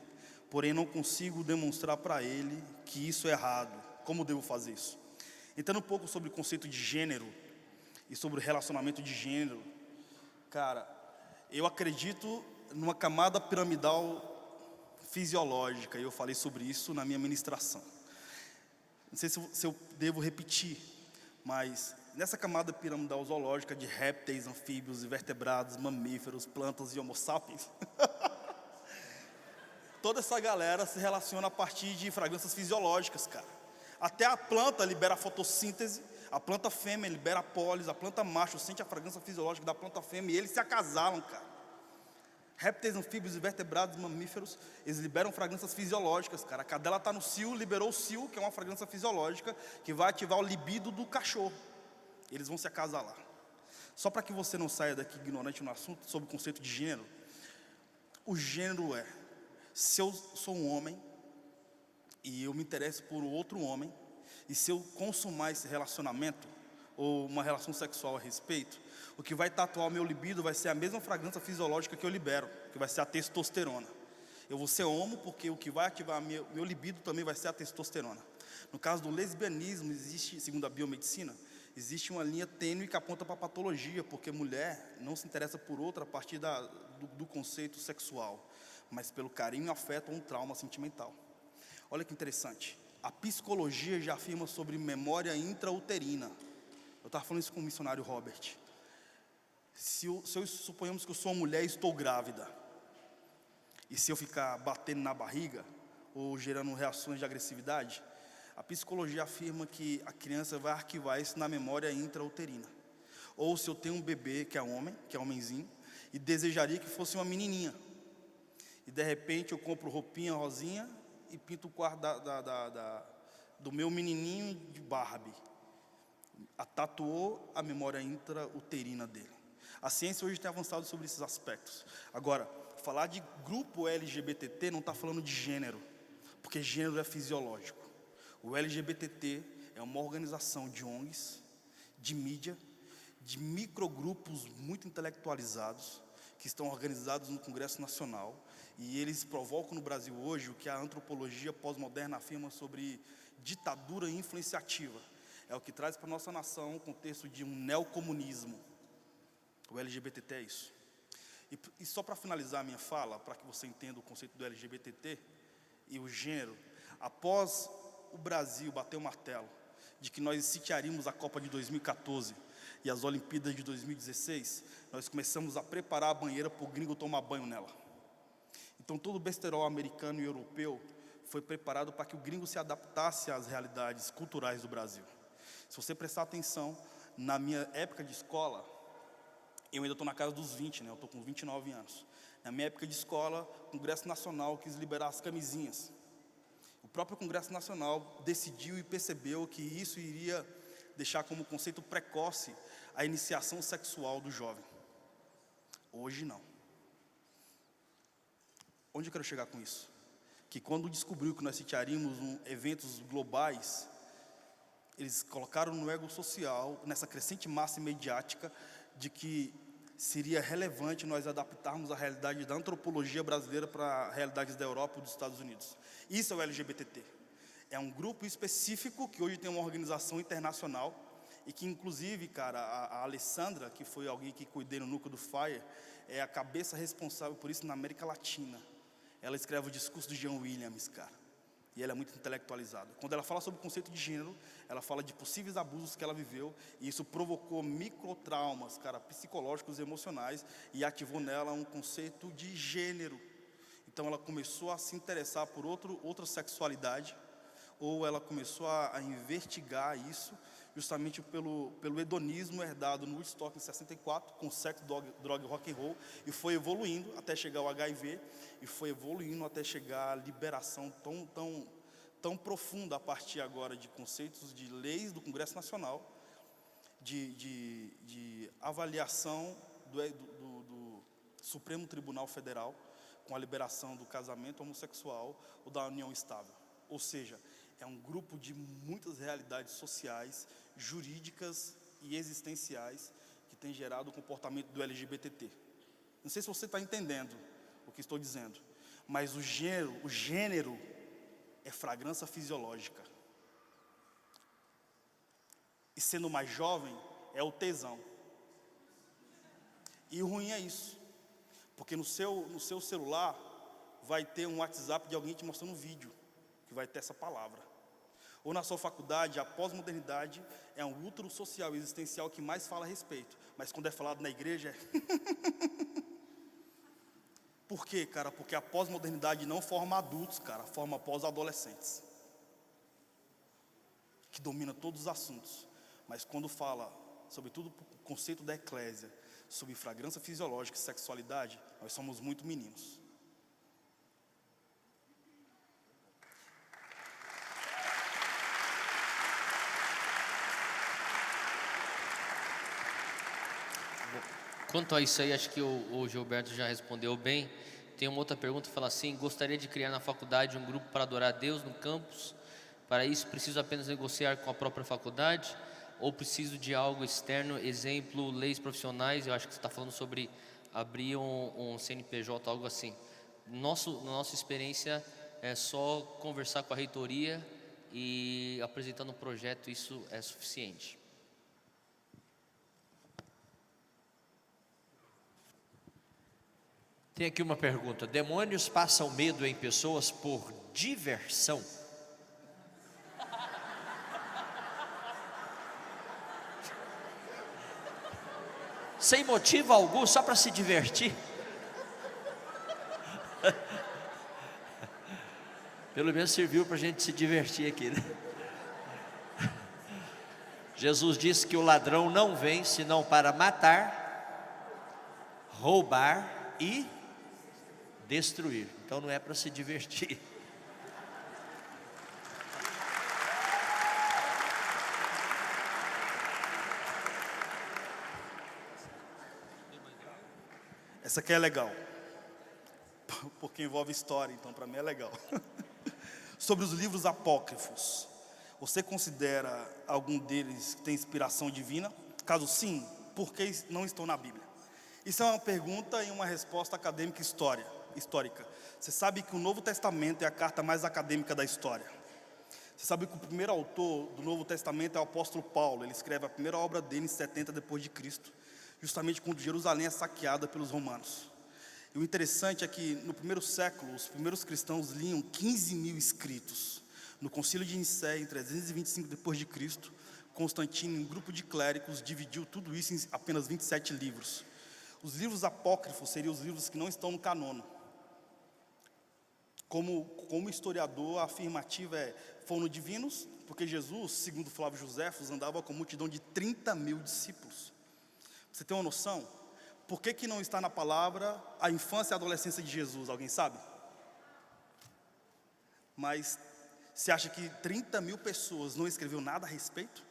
Porém, não consigo demonstrar para ele que isso é errado. Como devo fazer isso? Entrando um pouco sobre o conceito de gênero e sobre o relacionamento de gênero. Cara, eu acredito numa camada piramidal fisiológica, e eu falei sobre isso na minha ministração. Não sei se eu devo repetir, mas nessa camada piramidal zoológica de répteis, anfíbios, invertebrados, mamíferos, plantas e homo sapiens, toda essa galera se relaciona a partir de fragrâncias fisiológicas, cara. Até a planta libera a fotossíntese, a planta fêmea libera a pólis, a planta macho sente a fragrância fisiológica da planta fêmea e eles se acasalam, cara. Répteis, anfíbios, invertebrados, mamíferos, eles liberam fragrâncias fisiológicas, cara. A cadela está no cio, liberou o cio, que é uma fragrância fisiológica, que vai ativar o libido do cachorro. Eles vão se acasalar. Só para que você não saia daqui ignorante no assunto, sobre o conceito de gênero. O gênero é, se eu sou um homem, e eu me interesso por outro homem, e se eu consumar esse relacionamento, ou uma relação sexual a respeito, o que vai tatuar o meu libido vai ser a mesma fragrância fisiológica que eu libero, que vai ser a testosterona. Eu vou ser homo porque o que vai ativar meu libido também vai ser a testosterona. No caso do lesbianismo, existe, segundo a biomedicina, existe uma linha tênue que aponta para a patologia, porque mulher não se interessa por outra a partir do conceito sexual, mas pelo carinho, afeto ou um trauma sentimental. Olha que interessante, a psicologia já afirma sobre memória intrauterina. Eu estava falando isso com o missionário Robert. Se suponhamos que eu sou uma mulher e estou grávida, e se eu ficar batendo na barriga, ou gerando reações de agressividade, a psicologia afirma que a criança vai arquivar isso na memória intrauterina. Ou se eu tenho um bebê que é homem, que é homenzinho, e desejaria que fosse uma menininha, e de repente eu compro roupinha rosinha e pinto o quarto do meu menininho de Barbie. Tatuou a memória intrauterina dele. A ciência hoje tem avançado sobre esses aspectos. Agora, falar de grupo LGBTT não está falando de gênero, porque gênero é fisiológico. O LGBTT é uma organização de ONGs, de mídia, de microgrupos muito intelectualizados, que estão organizados no Congresso Nacional, e eles provocam no Brasil hoje o que a antropologia pós-moderna afirma sobre ditadura influenciativa. É o que traz para a nossa nação o contexto de um neocomunismo. O LGBTT é isso. E só para finalizar a minha fala, para que você entenda o conceito do LGBTT e o gênero, após o Brasil bater o martelo de que nós sitiaríamos a Copa de 2014 e as Olimpíadas de 2016, nós começamos a preparar a banheira para o gringo tomar banho nela. Então todo o besterol americano e europeu foi preparado para que o gringo se adaptasse às realidades culturais do Brasil. Se você prestar atenção, na minha época de escola, eu ainda estou na casa dos 20, né? Eu estou com 29 anos. Na minha época de escola, o Congresso Nacional quis liberar as camisinhas. O próprio Congresso Nacional decidiu e percebeu que isso iria deixar como conceito precoce a iniciação sexual do jovem. Hoje não. Onde eu quero chegar com isso? que quando descobriu que nós sitiaríamos eventos globais, eles colocaram no ego social, nessa crescente massa mediática, de que seria relevante nós adaptarmos a realidade da antropologia brasileira para realidades da Europa e dos Estados Unidos. Isso é o LGBTT. É um grupo específico que hoje tem uma organização internacional e que, inclusive, cara, a Alessandra, que foi alguém que cuidei no núcleo do FIRE, é a cabeça responsável por isso na América Latina. Ela escreve o discurso de John Williams, cara. E ela é muito intelectualizada. Quando ela fala sobre o conceito de gênero, ela fala de possíveis abusos que ela viveu, e isso provocou microtraumas, cara, psicológicos e emocionais, e ativou nela um conceito de gênero. Então ela começou a se interessar por outra sexualidade, ou ela começou a investigar isso, justamente pelo hedonismo herdado no Woodstock em 64, com sexo, droga e rock and roll, e foi evoluindo até chegar ao HIV, e foi evoluindo até chegar à liberação tão profunda a partir agora de conceitos de leis do Congresso Nacional, de avaliação do Supremo Tribunal Federal, com a liberação do casamento homossexual ou da união estável. Ou seja, é um grupo de muitas realidades sociais, jurídicas e existenciais que tem gerado o comportamento do LGBTT. Não sei se você está entendendo o que estou dizendo, mas o gênero é fragrância fisiológica. E sendo mais jovem, é o tesão. E o ruim é isso, porque no seu celular vai ter um WhatsApp de alguém te mostrando um vídeo, que vai ter essa palavra. Ou na sua faculdade, a pós-modernidade é um útero social e existencial que mais fala a respeito. Mas quando é falado na igreja, Por quê, cara? Porque a pós-modernidade não forma adultos, cara, forma pós-adolescentes, que domina todos os assuntos. Mas quando fala, sobretudo o conceito da eclésia, sobre fragrância fisiológica e sexualidade, nós somos muito meninos. Quanto a isso aí, acho que o Gilberto já respondeu bem. Tem uma outra pergunta que fala assim: gostaria de criar na faculdade um grupo para adorar a Deus no campus. Para isso, preciso apenas negociar com a própria faculdade? Ou preciso de algo externo, exemplo, leis profissionais? Eu acho que você está falando sobre abrir um CNPJ, algo assim. Na nossa experiência, é só conversar com a reitoria e apresentando um projeto, isso é suficiente. Tem aqui uma pergunta: demônios passam medo em pessoas por diversão? Sem motivo algum, só para se divertir? Pelo menos serviu para a gente se divertir aqui, né? Jesus disse que o ladrão não vem senão para matar, roubar e destruir. Então não é para se divertir. Essa aqui é legal, porque envolve história, então para mim é legal. Sobre os livros apócrifos, você considera algum deles que tem inspiração divina? Caso sim, por que não estão na Bíblia? Isso é uma pergunta e uma resposta acadêmica histórica. Você sabe que o Novo Testamento é a carta mais acadêmica da história. Você sabe que o primeiro autor do Novo Testamento é o apóstolo Paulo. Ele escreve a primeira obra dele em 70 depois de Cristo, justamente quando Jerusalém é saqueada pelos romanos. E o interessante é que no primeiro século, os primeiros cristãos liam 15 mil escritos. No concílio de Nicéia, em 325 depois de Cristo, Constantino, um grupo de clérigos, dividiu tudo isso em apenas 27 livros. Os livros apócrifos seriam os livros que não estão no canono. Como historiador, a afirmativa foram divinos, porque Jesus, segundo Flávio Joséfos, andava com multidão de 30 mil discípulos. Você tem uma noção? Por que não está na palavra a infância e a adolescência de Jesus? Alguém sabe? Mas você acha que 30 mil pessoas não escreveu nada a respeito?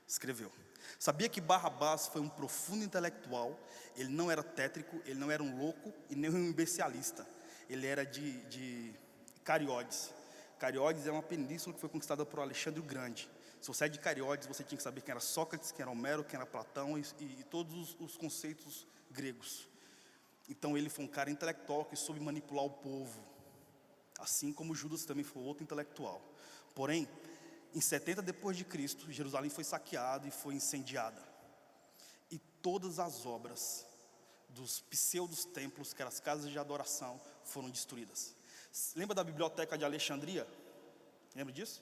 Escreveu. Sabia que Barrabás foi um profundo intelectual? Ele não era tétrico, ele não era um louco e nem um imbecilista. Ele era de Cariódes. Cariódes é uma península que foi conquistada por Alexandre o Grande. Se você é de Cariódes, você tinha que saber quem era Sócrates, quem era Homero, quem era Platão e todos os conceitos gregos. Então ele foi um cara intelectual que soube manipular o povo, assim como Judas também foi outro intelectual. Porém, em 70 depois de Cristo, Jerusalém foi saqueada e foi incendiada. E todas as obras dos pseudos templos, que eram as casas de adoração, foram destruídas. Lembra da biblioteca de Alexandria? Lembra disso?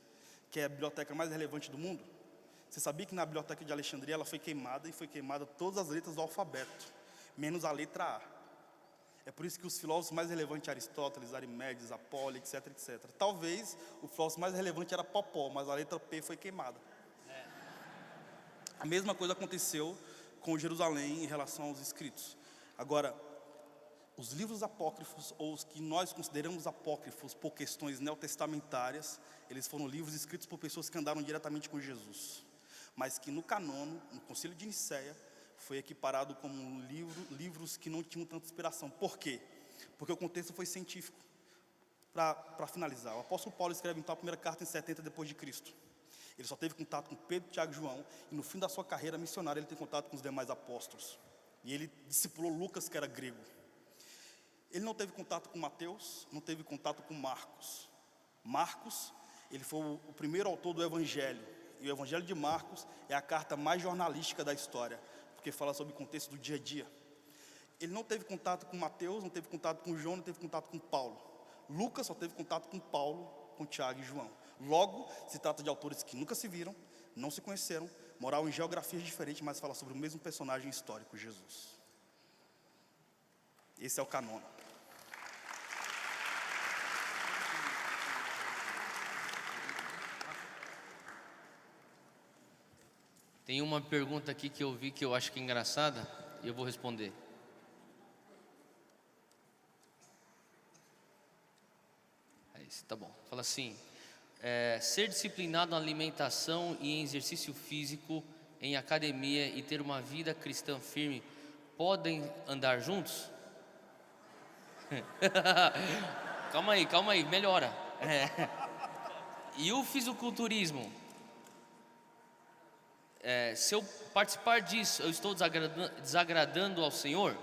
Que é a biblioteca mais relevante do mundo? Você sabia que na biblioteca de Alexandria ela foi queimada, e foi queimada todas as letras do alfabeto, menos a letra A. É por isso que os filósofos mais relevantes, Aristóteles, Arimédes, Apolo, etc, etc. Talvez o filósofo mais relevante era Popó, mas a letra P foi queimada. A mesma coisa aconteceu com Jerusalém em relação aos escritos. Agora, os livros apócrifos, ou os que nós consideramos apócrifos por questões neotestamentárias, eles foram livros escritos por pessoas que andaram diretamente com Jesus, mas que no canono, no Concílio de Nicéia, foi equiparado como livros que não tinham tanta inspiração. Por quê? Porque o contexto foi científico. Para finalizar, o apóstolo Paulo escreve então a primeira carta em 70 depois de Cristo. Ele só teve contato com Pedro, Tiago e João, e no fim da sua carreira missionária ele tem contato com os demais apóstolos. E ele discipulou Lucas, que era grego. Ele não teve contato com Mateus, não teve contato com Marcos. Marcos, ele foi o primeiro autor do Evangelho. E o Evangelho de Marcos é a carta mais jornalística da história, porque fala sobre o contexto do dia a dia. Ele não teve contato com Mateus, não teve contato com João, não teve contato com Paulo. Lucas só teve contato com Paulo, com Tiago e João. Logo, se trata de autores que nunca se viram, não se conheceram, moravam em geografias diferentes, mas falam sobre o mesmo personagem histórico, Jesus. Esse é o canônico. Tem uma pergunta aqui que eu vi que eu acho que é engraçada e eu vou responder. É isso, tá bom. Fala assim: ser disciplinado na alimentação e em exercício físico, em academia e ter uma vida cristã firme, podem andar juntos? Calma aí, melhora. E o fisiculturismo? Se eu participar disso, eu estou desagradando ao Senhor?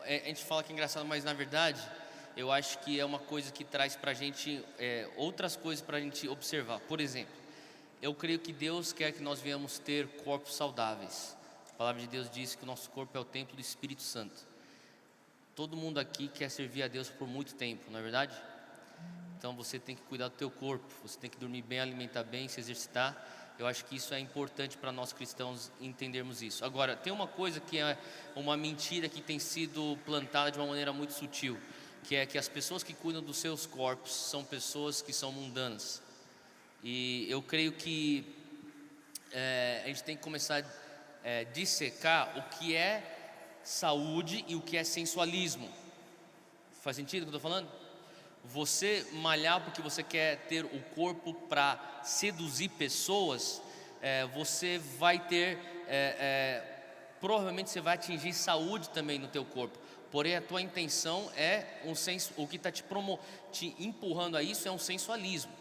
A gente fala que é engraçado, mas na verdade, eu acho que é uma coisa que traz para a gente outras coisas para a gente observar. Por exemplo, eu creio que Deus quer que nós venhamos ter corpos saudáveis. A palavra de Deus diz que o nosso corpo é o templo do Espírito Santo. Todo mundo aqui quer servir a Deus por muito tempo, não é verdade? Então você tem que cuidar do teu corpo, você tem que dormir bem, alimentar bem, se exercitar. Eu acho que isso é importante para nós cristãos entendermos isso. Agora, tem uma coisa que é uma mentira que tem sido plantada de uma maneira muito sutil, que é que as pessoas que cuidam dos seus corpos são pessoas que são mundanas. E eu creio que a gente tem que começar a dissecar o que é saúde e o que é sensualismo. Faz sentido o que eu estou falando? Você malhar porque você quer ter o corpo para seduzir pessoas, você vai ter, provavelmente você vai atingir saúde também no teu corpo. Porém a tua intenção é um senso, o que está te empurrando a isso é um sensualismo.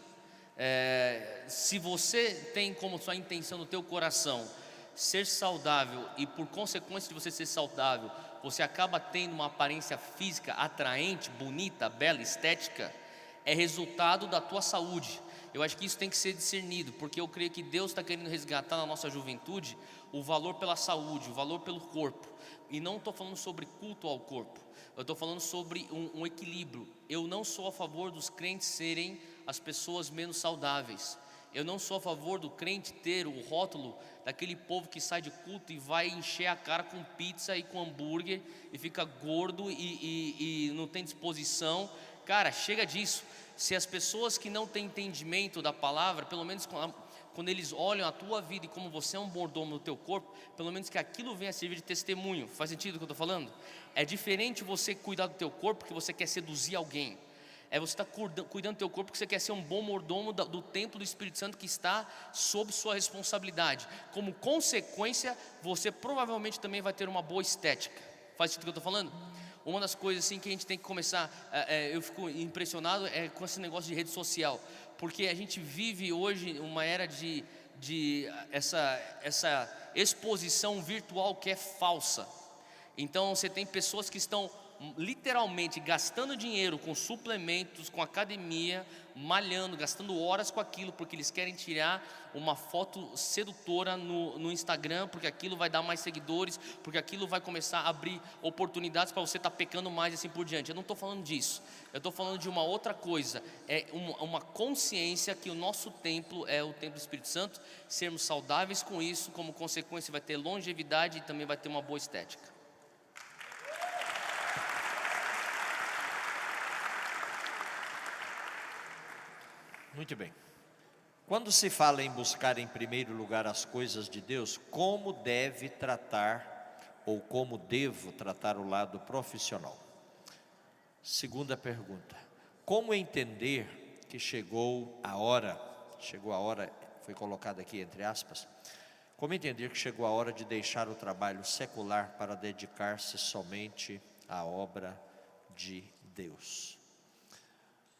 Se você tem como sua intenção no teu coração ser saudável e por consequência de você ser saudável, você acaba tendo uma aparência física atraente, bonita, bela, estética, é resultado da tua saúde. Eu acho que isso tem que ser discernido, porque eu creio que Deus está querendo resgatar na nossa juventude o valor pela saúde, o valor pelo corpo. E não estou falando sobre culto ao corpo, eu estou falando sobre um equilíbrio. Eu não sou a favor dos crentes serem as pessoas menos saudáveis. Eu não sou a favor do crente ter o rótulo daquele povo que sai de culto e vai encher a cara com pizza e com hambúrguer e fica gordo e não tem disposição. Cara, chega disso. Se as pessoas que não têm entendimento da palavra, pelo menos quando eles olham a tua vida e como você é um mordomo do teu corpo, pelo menos que aquilo venha a servir de testemunho. Faz sentido o que eu estou falando? É diferente você cuidar do teu corpo porque você quer seduzir alguém. Você está cuidando do teu corpo porque você quer ser um bom mordomo do templo do Espírito Santo que está sob sua responsabilidade. Como consequência, você provavelmente também vai ter uma boa estética. Faz sentido o que eu estou falando? uma das coisas assim que a gente tem que começar, eu fico impressionado com esse negócio de rede social, porque a gente vive hoje uma era de essa exposição virtual que é falsa. Então você tem pessoas que estão literalmente gastando dinheiro com suplementos, com academia, malhando, gastando horas com aquilo, porque eles querem tirar uma foto sedutora no Instagram, porque aquilo vai dar mais seguidores, porque aquilo vai começar a abrir oportunidades para você estar pecando mais e assim por diante. Eu não estou falando disso, eu estou falando de uma outra coisa, uma consciência que o nosso templo é o templo do Espírito Santo, sermos saudáveis com isso, como consequência vai ter longevidade e também vai ter uma boa estética. Muito bem. Quando se fala em buscar em primeiro lugar as coisas de Deus, como deve tratar ou como devo tratar o lado profissional? Segunda pergunta: como entender que chegou a hora, foi colocado aqui entre aspas, como entender que chegou a hora de deixar o trabalho secular para dedicar-se somente à obra de Deus?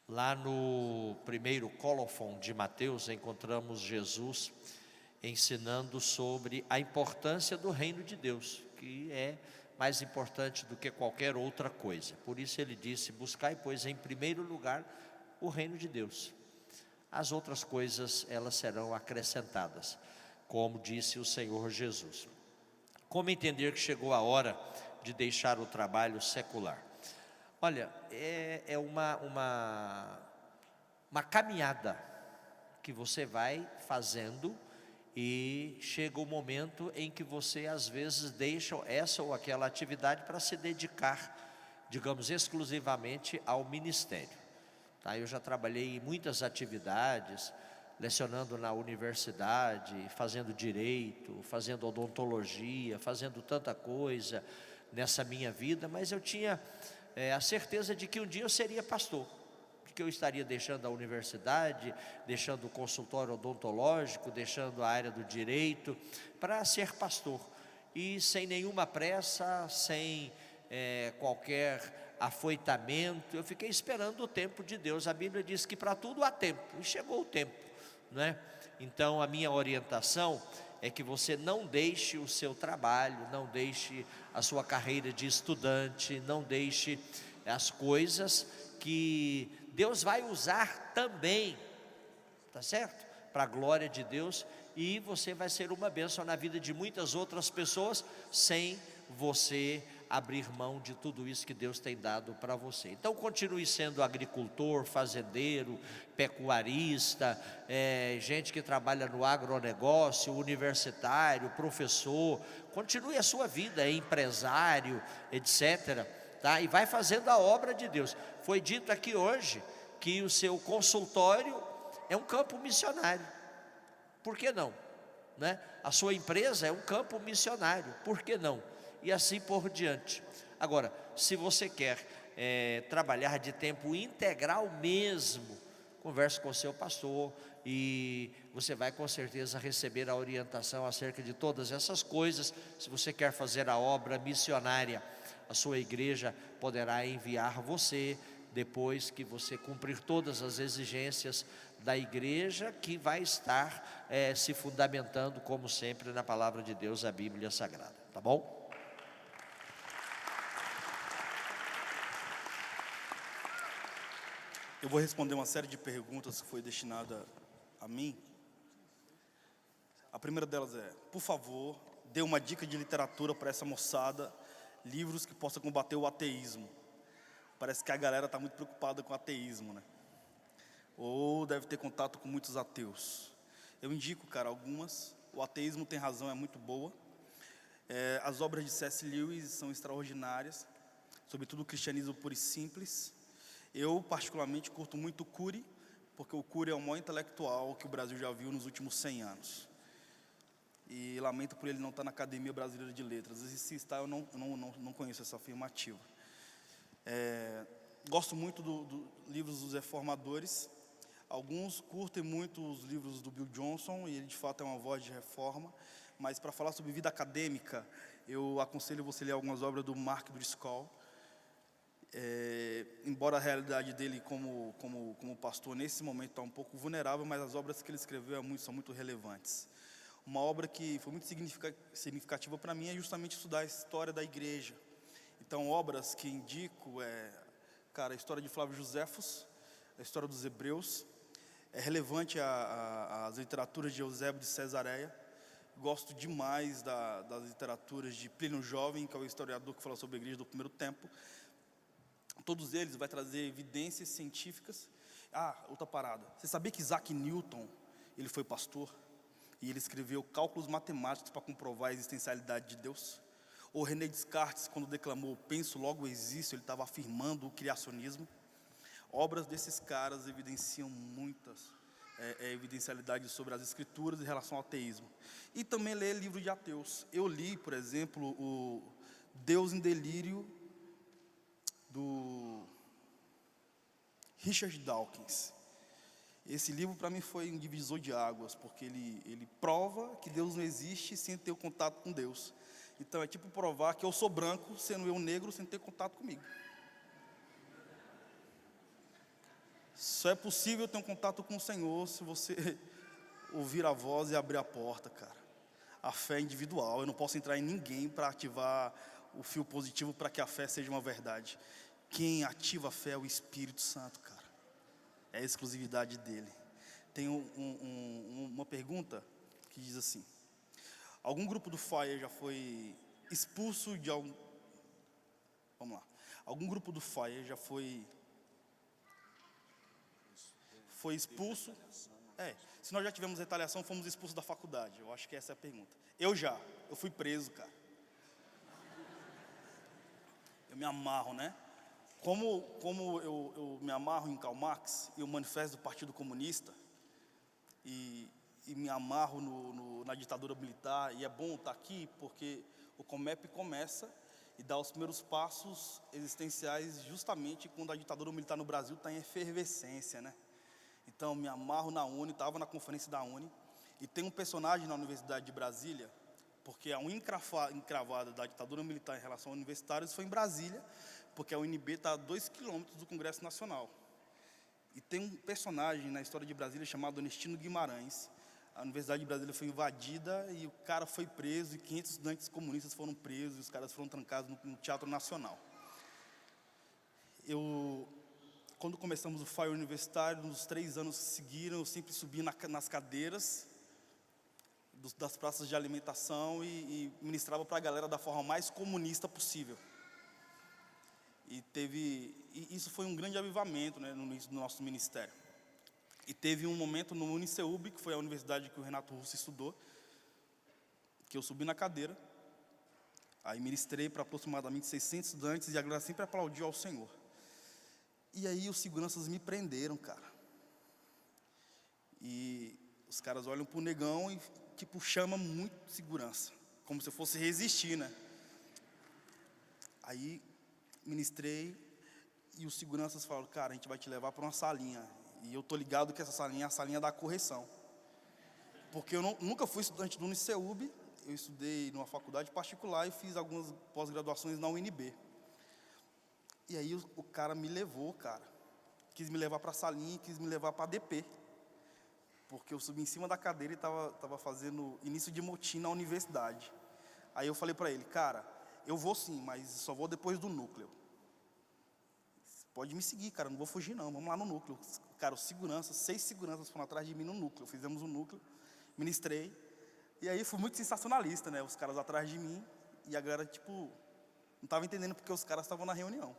Lá no primeiro colofon de Mateus, encontramos Jesus ensinando sobre a importância do reino de Deus, que é mais importante do que qualquer outra coisa. Por isso ele disse: buscai, pois, em primeiro lugar o reino de Deus. As outras coisas, elas serão acrescentadas, como disse o Senhor Jesus. Como entender que chegou a hora de deixar o trabalho secular? Olha, é uma caminhada que você vai fazendo e chega o momento em que você às vezes deixa essa ou aquela atividade para se dedicar, digamos, exclusivamente ao ministério. Tá? Eu já trabalhei em muitas atividades, lecionando na universidade, fazendo direito, fazendo odontologia, fazendo tanta coisa nessa minha vida, mas eu tinha a certeza de que um dia eu seria pastor, de que eu estaria deixando a universidade, deixando o consultório odontológico, deixando a área do direito, para ser pastor, e sem nenhuma pressa, sem qualquer afoitamento. Eu fiquei esperando o tempo de Deus. A Bíblia diz que para tudo há tempo, e chegou o tempo, né? Então a minha orientação é que você não deixe o seu trabalho, não deixe a sua carreira de estudante, não deixe as coisas que Deus vai usar também, tá certo? Para a glória de Deus, e você vai ser uma bênção na vida de muitas outras pessoas, sem você abrir mão de tudo isso que Deus tem dado para você. Então continue sendo agricultor, fazendeiro, pecuarista, gente que trabalha no agronegócio, universitário, professor. Continue a sua vida, empresário, etc. Tá? E vai fazendo a obra de Deus. Foi dito aqui hoje que o seu consultório é um campo missionário. Por que não? Né? A sua empresa é um campo missionário. Por que não? E assim por diante. Agora, se você quer trabalhar de tempo integral mesmo, converse com o seu pastor e você vai com certeza receber a orientação acerca de todas essas coisas. Se você quer fazer a obra missionária, a sua igreja poderá enviar você, depois que você cumprir todas as exigências da igreja, que vai estar se fundamentando, como sempre, na palavra de Deus, a Bíblia Sagrada. Tá bom? Eu vou responder uma série de perguntas que foi destinada a mim. A primeira delas é: por favor, dê uma dica de literatura para essa moçada, livros que possam combater o ateísmo. Parece que a galera está muito preocupada com o ateísmo, né? Ou deve ter contato com muitos ateus. Eu indico, cara, algumas. O Ateísmo Tem Razão é muito boa. As obras de C.S. Lewis são extraordinárias, sobretudo o Cristianismo Puro e Simples. Eu, particularmente, curto muito o Cury, porque o Cury é o maior intelectual que o Brasil já viu nos últimos 100 anos. E lamento por ele não estar na Academia Brasileira de Letras. E se está, eu não conheço essa afirmativa. Gosto muito dos livros dos reformadores. Alguns curtem muito os livros do Bill Johnson, e ele de fato é uma voz de reforma. Mas para falar sobre vida acadêmica, eu aconselho você a ler algumas obras do Mark Driscoll. Embora a realidade dele como pastor nesse momento está um pouco vulnerável, mas as obras que ele escreveu são muito relevantes. Uma obra que foi muito significativa para mim é justamente estudar a história da igreja. Então, obras que indico a história de Flávio Joséfos, a história dos Hebreus. É relevante as literaturas de Eusébio de Cesareia. Gosto demais das literaturas de Plínio Jovem, que é o historiador que fala sobre a igreja do primeiro tempo. Todos eles vai trazer evidências científicas. Outra parada. Você sabia que Isaac Newton, ele foi pastor? E ele escreveu cálculos matemáticos para comprovar a existencialidade de Deus? Ou René Descartes, quando declamou "penso, logo existo", ele estava afirmando o criacionismo. Obras desses caras evidenciam muitas evidencialidades sobre as escrituras em relação ao ateísmo. E também ler livro de ateus. Eu li, por exemplo, o Deus em Delírio, do Richard Dawkins. Esse livro para mim foi um divisor de águas, porque ele prova que Deus não existe sem ter o contato com Deus. Então é tipo provar que eu sou branco, sendo eu negro, sem ter contato comigo. Só é possível ter um contato com o Senhor se você ouvir a voz e abrir a porta, cara. A fé é individual, eu não posso entrar em ninguém para ativar o fio positivo para que a fé seja uma verdade. Quem ativa a fé é o Espírito Santo, cara. É a exclusividade dele. Tem uma pergunta que diz assim: algum grupo do Fire já foi expulso de algum... Vamos lá. Algum grupo do Fire já foi expulso? Se nós já tivemos retaliação, fomos expulsos da faculdade. Eu acho que essa é a pergunta. Eu fui preso, cara. Eu me amarro, né? Como eu me amarro em Karl Marx e o Manifesto do Partido Comunista, e me amarro na ditadura militar, e é bom estar aqui porque o Comep começa e dá os primeiros passos existenciais justamente quando a ditadura militar no Brasil está em efervescência, né? Então, me amarro na Uni, estava na conferência da Uni, e tem um personagem na Universidade de Brasília, porque a unha encravada da ditadura militar em relação a universitários foi em Brasília, porque a UNB está a 2 quilômetros do Congresso Nacional. E tem um personagem na história de Brasília chamado Ernestino Guimarães. A Universidade de Brasília foi invadida e o cara foi preso, e 500 estudantes comunistas foram presos, e os caras foram trancados no Teatro Nacional. Quando começamos o Fire Universitário, nos 3 anos que seguiram, eu sempre subia nas cadeiras das praças de alimentação e ministrava para a galera da forma mais comunista possível. E isso foi um grande avivamento, né, no início do nosso ministério. E teve um momento no Uniceub, que foi a universidade que o Renato Russo estudou, que eu subi na cadeira, aí ministrei para aproximadamente 600 estudantes e a galera sempre aplaudiu ao Senhor. E aí os seguranças me prenderam, cara. E os caras olham pro negão e chama muito segurança, como se eu fosse resistir, né? Aí ministrei e os seguranças falaram: cara, a gente vai te levar para uma salinha. E eu tô ligado que essa salinha é a salinha da correção. Porque eu nunca fui estudante do Uniceub, eu estudei numa faculdade particular e fiz algumas pós-graduações na UNB. E aí o cara me levou, cara. Quis me levar para a salinha e quis me levar para a DP. Porque eu subi em cima da cadeira e estava fazendo início de motim na universidade. Aí eu falei para ele: cara, eu vou sim, mas só vou depois do núcleo. Pode me seguir, cara, não vou fugir não, vamos lá no núcleo. Cara, os seguranças, 6 seguranças foram atrás de mim no núcleo. Fizemos um núcleo, ministrei. E aí fui muito sensacionalista, né? Os caras atrás de mim e a galera, não estava entendendo porque os caras estavam na reunião.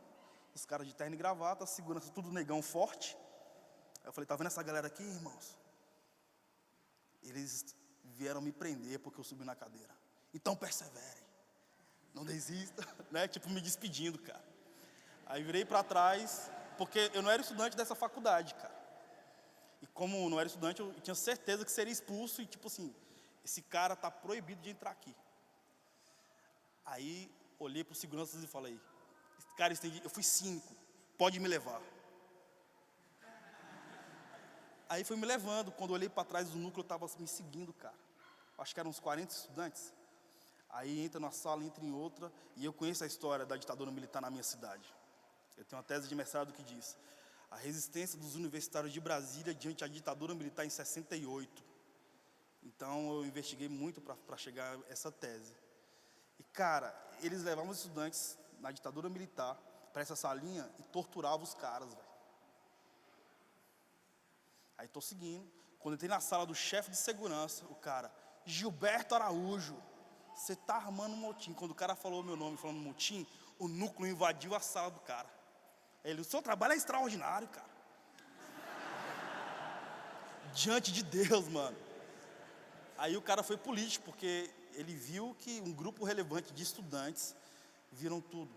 Os caras de terno e gravata, segurança, tudo negão forte. Aí eu falei: tá vendo essa galera aqui, irmãos? Eles vieram me prender porque eu subi na cadeira. Então perseverem, não desista, né? Me despedindo, cara. Aí virei para trás, porque eu não era estudante dessa faculdade, cara. E como não era estudante, eu tinha certeza que seria expulso e esse cara tá proibido de entrar aqui. Aí olhei para os seguranças e falei: cara, eu fui cínico, pode me levar. Aí foi me levando. Quando eu olhei para trás do núcleo, eu estava me seguindo, cara. Acho que eram uns 40 estudantes. Aí entra numa sala, entra em outra, e eu conheço a história da ditadura militar na minha cidade. Eu tenho uma tese de mestrado que diz: a resistência dos universitários de Brasília diante da ditadura militar em 68. Então eu investiguei muito para chegar a essa tese. E cara, eles levavam os estudantes na ditadura militar para essa salinha e torturavam os caras, velho. Aí tô seguindo. Quando entrei na sala do chefe de segurança, o cara: Gilberto Araújo, você tá armando um motim. Quando o cara falou meu nome falando motim, o núcleo invadiu a sala do cara. Ele: o seu trabalho é extraordinário, cara. Diante de Deus, mano. Aí o cara foi político, porque ele viu que um grupo relevante de estudantes viram tudo.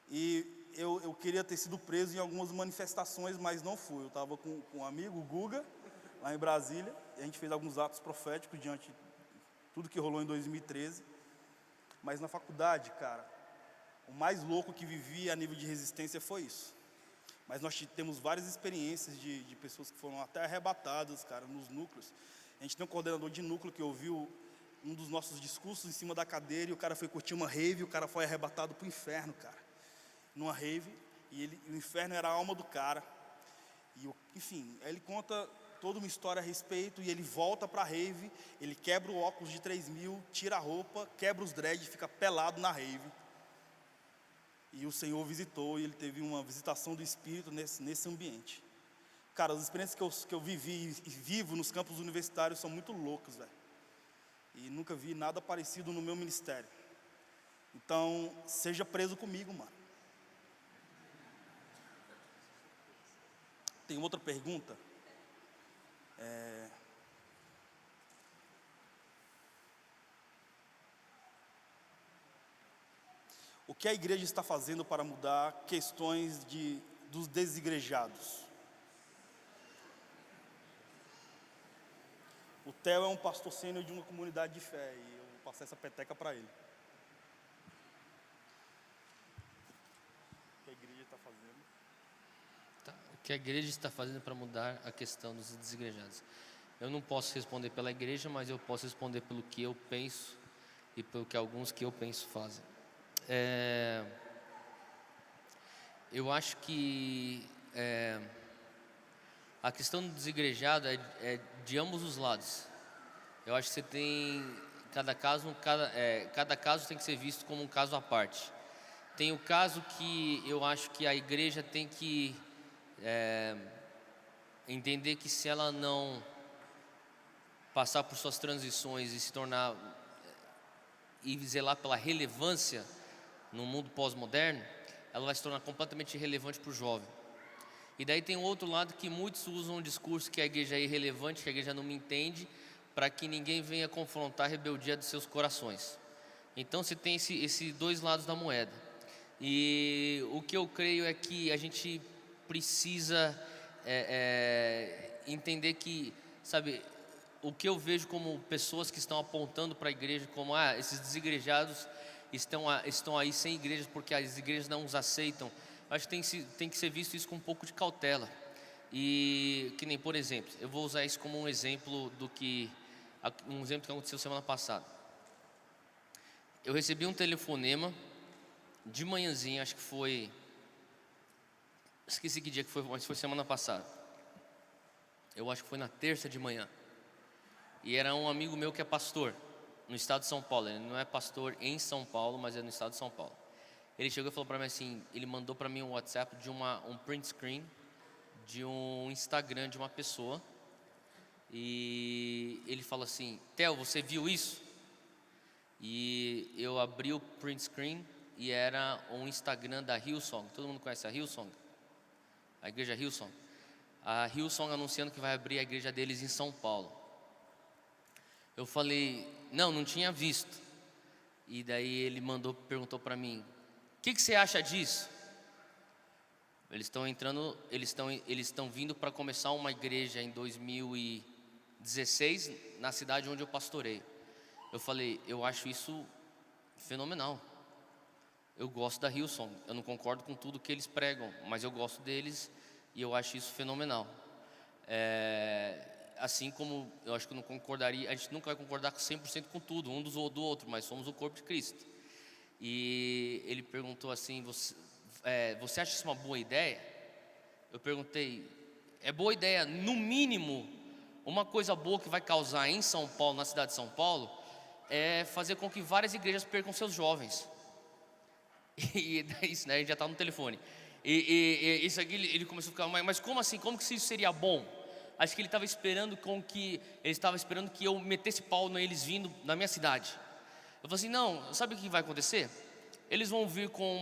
E eu queria ter sido preso em algumas manifestações, mas não fui. Eu estava com um amigo, o Guga, lá em Brasília, e a gente fez alguns atos proféticos diante de tudo que rolou em 2013. Mas na faculdade, cara, o mais louco que vivi a nível de resistência foi isso. Mas nós temos várias experiências de pessoas que foram até arrebatadas, cara, nos núcleos. A gente tem um coordenador de núcleo que ouviu um dos nossos discursos em cima da cadeira e o cara foi curtir uma rave e o cara foi arrebatado pro inferno, cara. Numa rave, e o inferno era a alma do cara. Enfim, aí ele conta toda uma história a respeito e ele volta pra rave, ele quebra o óculos de 3.000, tira a roupa, quebra os dreads, fica pelado na rave. E o Senhor visitou e ele teve uma visitação do Espírito nesse ambiente. Cara, as experiências que eu vivi e vivo nos campos universitários são muito loucas, velho. E nunca vi nada parecido no meu ministério. Então, seja preso comigo, mano. Tem outra pergunta? O que a igreja está fazendo para mudar questões dos desigrejados? O Theo é um pastor sênior de uma comunidade de fé e eu vou passar essa peteca para ele. O que a igreja está fazendo? Tá. O que a igreja está fazendo para mudar a questão dos desigrejados? Eu não posso responder pela igreja, mas eu posso responder pelo que eu penso e pelo que alguns que eu penso fazem. Eu acho que a questão do desigrejado é de ambos os lados. Eu acho que você tem cada caso tem que ser visto como um caso à parte. Tem o caso que eu acho que a igreja tem que entender que se ela não passar por suas transições e se tornar e zelar pela relevância no mundo pós-moderno, ela vai se tornar completamente irrelevante para o jovem. E daí tem o outro lado que muitos usam o discurso que a igreja é irrelevante, que a igreja não me entende, para que ninguém venha confrontar a rebeldia dos seus corações. Então você tem esses dois lados da moeda. E o que eu creio é que a gente precisa entender que, sabe, o que eu vejo como pessoas que estão apontando para a igreja como esses desigrejados estão aí sem igrejas porque as igrejas não os aceitam. Acho que tem que ser visto isso com um pouco de cautela. E que nem, por exemplo, eu vou usar isso como um exemplo que aconteceu semana passada. Eu recebi um telefonema de manhãzinha, acho que foi, esqueci que dia que foi, mas foi semana passada. Eu acho que foi na terça de manhã. E era um amigo meu que é pastor no estado de São Paulo. Ele não é pastor em São Paulo, mas é no estado de São Paulo. Ele chegou e falou para mim assim, ele mandou para mim um WhatsApp de um print screen de um Instagram de uma pessoa. E ele falou assim: Theo, você viu isso? E eu abri o print screen e era um Instagram da Hillsong. Todo mundo conhece a Hillsong? A igreja Hillsong. A Hillsong anunciando que vai abrir a igreja deles em São Paulo. Eu falei, não tinha visto. E daí ele perguntou para mim, o que você acha disso? Eles estão vindo para começar uma igreja em 2016 na cidade onde eu pastorei. Eu falei, eu acho isso fenomenal. Eu gosto da Hillsong. Eu não concordo com tudo que eles pregam, mas eu gosto deles e eu acho isso fenomenal. Assim como eu acho que não concordaria, a gente nunca vai concordar 100% com tudo, um do outro, mas somos o corpo de Cristo. E ele perguntou assim, você acha isso uma boa ideia? Eu perguntei, é boa ideia, no mínimo, uma coisa boa que vai causar em São Paulo, na cidade de São Paulo, é fazer com que várias igrejas percam seus jovens. E isso, né, a gente já está no telefone. E isso aqui, ele começou a ficar, mas como assim? Como que isso seria bom? Acho que ele estava esperando que eu metesse pau neles vindo na minha cidade. Eu falei assim, não, sabe o que vai acontecer? Eles vão vir com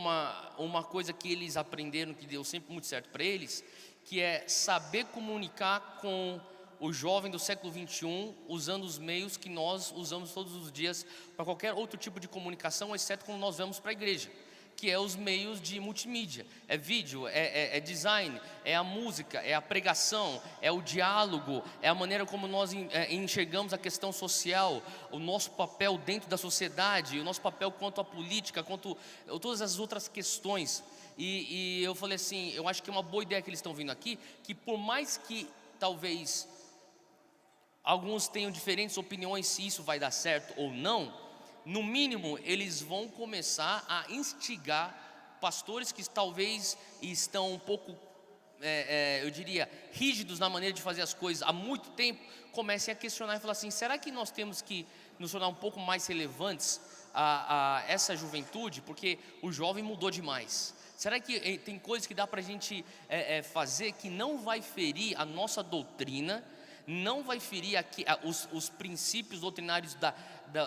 uma coisa que eles aprenderam, que deu sempre muito certo para eles, que é saber comunicar com o jovem do século 21, usando os meios que nós usamos todos os dias para qualquer outro tipo de comunicação, exceto quando nós vamos para a igreja, que é os meios de multimídia, é vídeo, é design, é a música, é a pregação, é o diálogo, é a maneira como nós enxergamos a questão social, o nosso papel dentro da sociedade, o nosso papel quanto à política, quanto a todas as outras questões. E eu falei assim, eu acho que é uma boa ideia que eles estão vindo aqui, que por mais que talvez alguns tenham diferentes opiniões se isso vai dar certo ou não, no mínimo, eles vão começar a instigar pastores que talvez estão um pouco, eu diria, rígidos na maneira de fazer as coisas há muito tempo, comecem a questionar e falar assim, será que nós temos que nos tornar um pouco mais relevantes a essa juventude? Porque o jovem mudou demais. Será que tem coisas que dá para a gente fazer que não vai ferir a nossa doutrina, não vai ferir os princípios doutrinários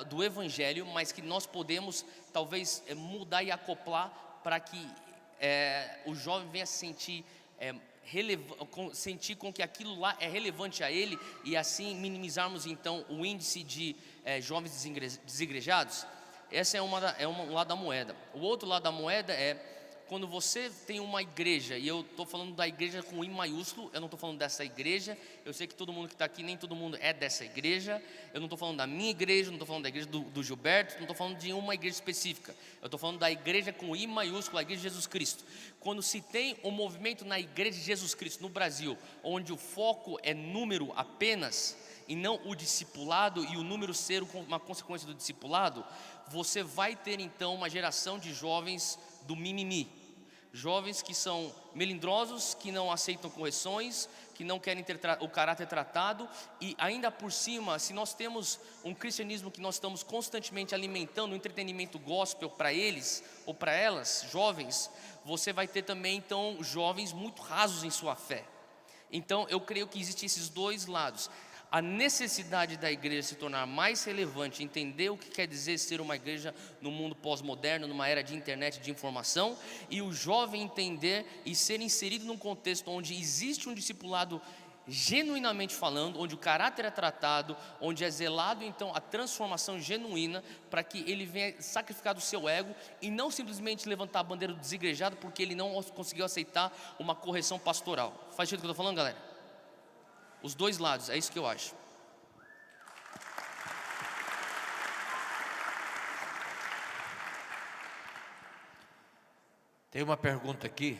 do Evangelho, mas que nós podemos talvez mudar e acoplar para que o jovem venha sentir com que aquilo lá é relevante a ele, e assim minimizarmos então o índice de jovens desigrejados? Esse é um lado da moeda. O outro lado da moeda é quando você tem uma igreja, e eu estou falando da igreja com I maiúsculo, eu não estou falando dessa igreja, eu sei que todo mundo que está aqui, nem todo mundo é dessa igreja, eu não estou falando da minha igreja, não estou falando da igreja do Gilberto, não estou falando de uma igreja específica, eu estou falando da igreja com I maiúsculo, a igreja de Jesus Cristo. Quando se tem um movimento na igreja de Jesus Cristo no Brasil, onde o foco é número apenas, e não o discipulado, e o número ser uma consequência do discipulado, você vai ter então uma geração de jovens do mimimi. Jovens que são melindrosos, que não aceitam correções, que não querem ter o caráter tratado, e ainda por cima, se nós temos um cristianismo que nós estamos constantemente alimentando um entretenimento gospel para eles ou para elas, jovens, você vai ter também então jovens muito rasos em sua fé. Então eu creio que existem esses dois lados. A necessidade da igreja se tornar mais relevante, entender o que quer dizer ser uma igreja no mundo pós-moderno, numa era de internet e de informação, e o jovem entender e ser inserido num contexto onde existe um discipulado genuinamente falando, onde o caráter é tratado, onde é zelado então a transformação genuína, para que ele venha sacrificar do seu ego e não simplesmente levantar a bandeira do desigrejado porque ele não conseguiu aceitar uma correção pastoral. Faz sentido o que eu estou falando, galera? Os dois lados, é isso que eu acho. Tem uma pergunta aqui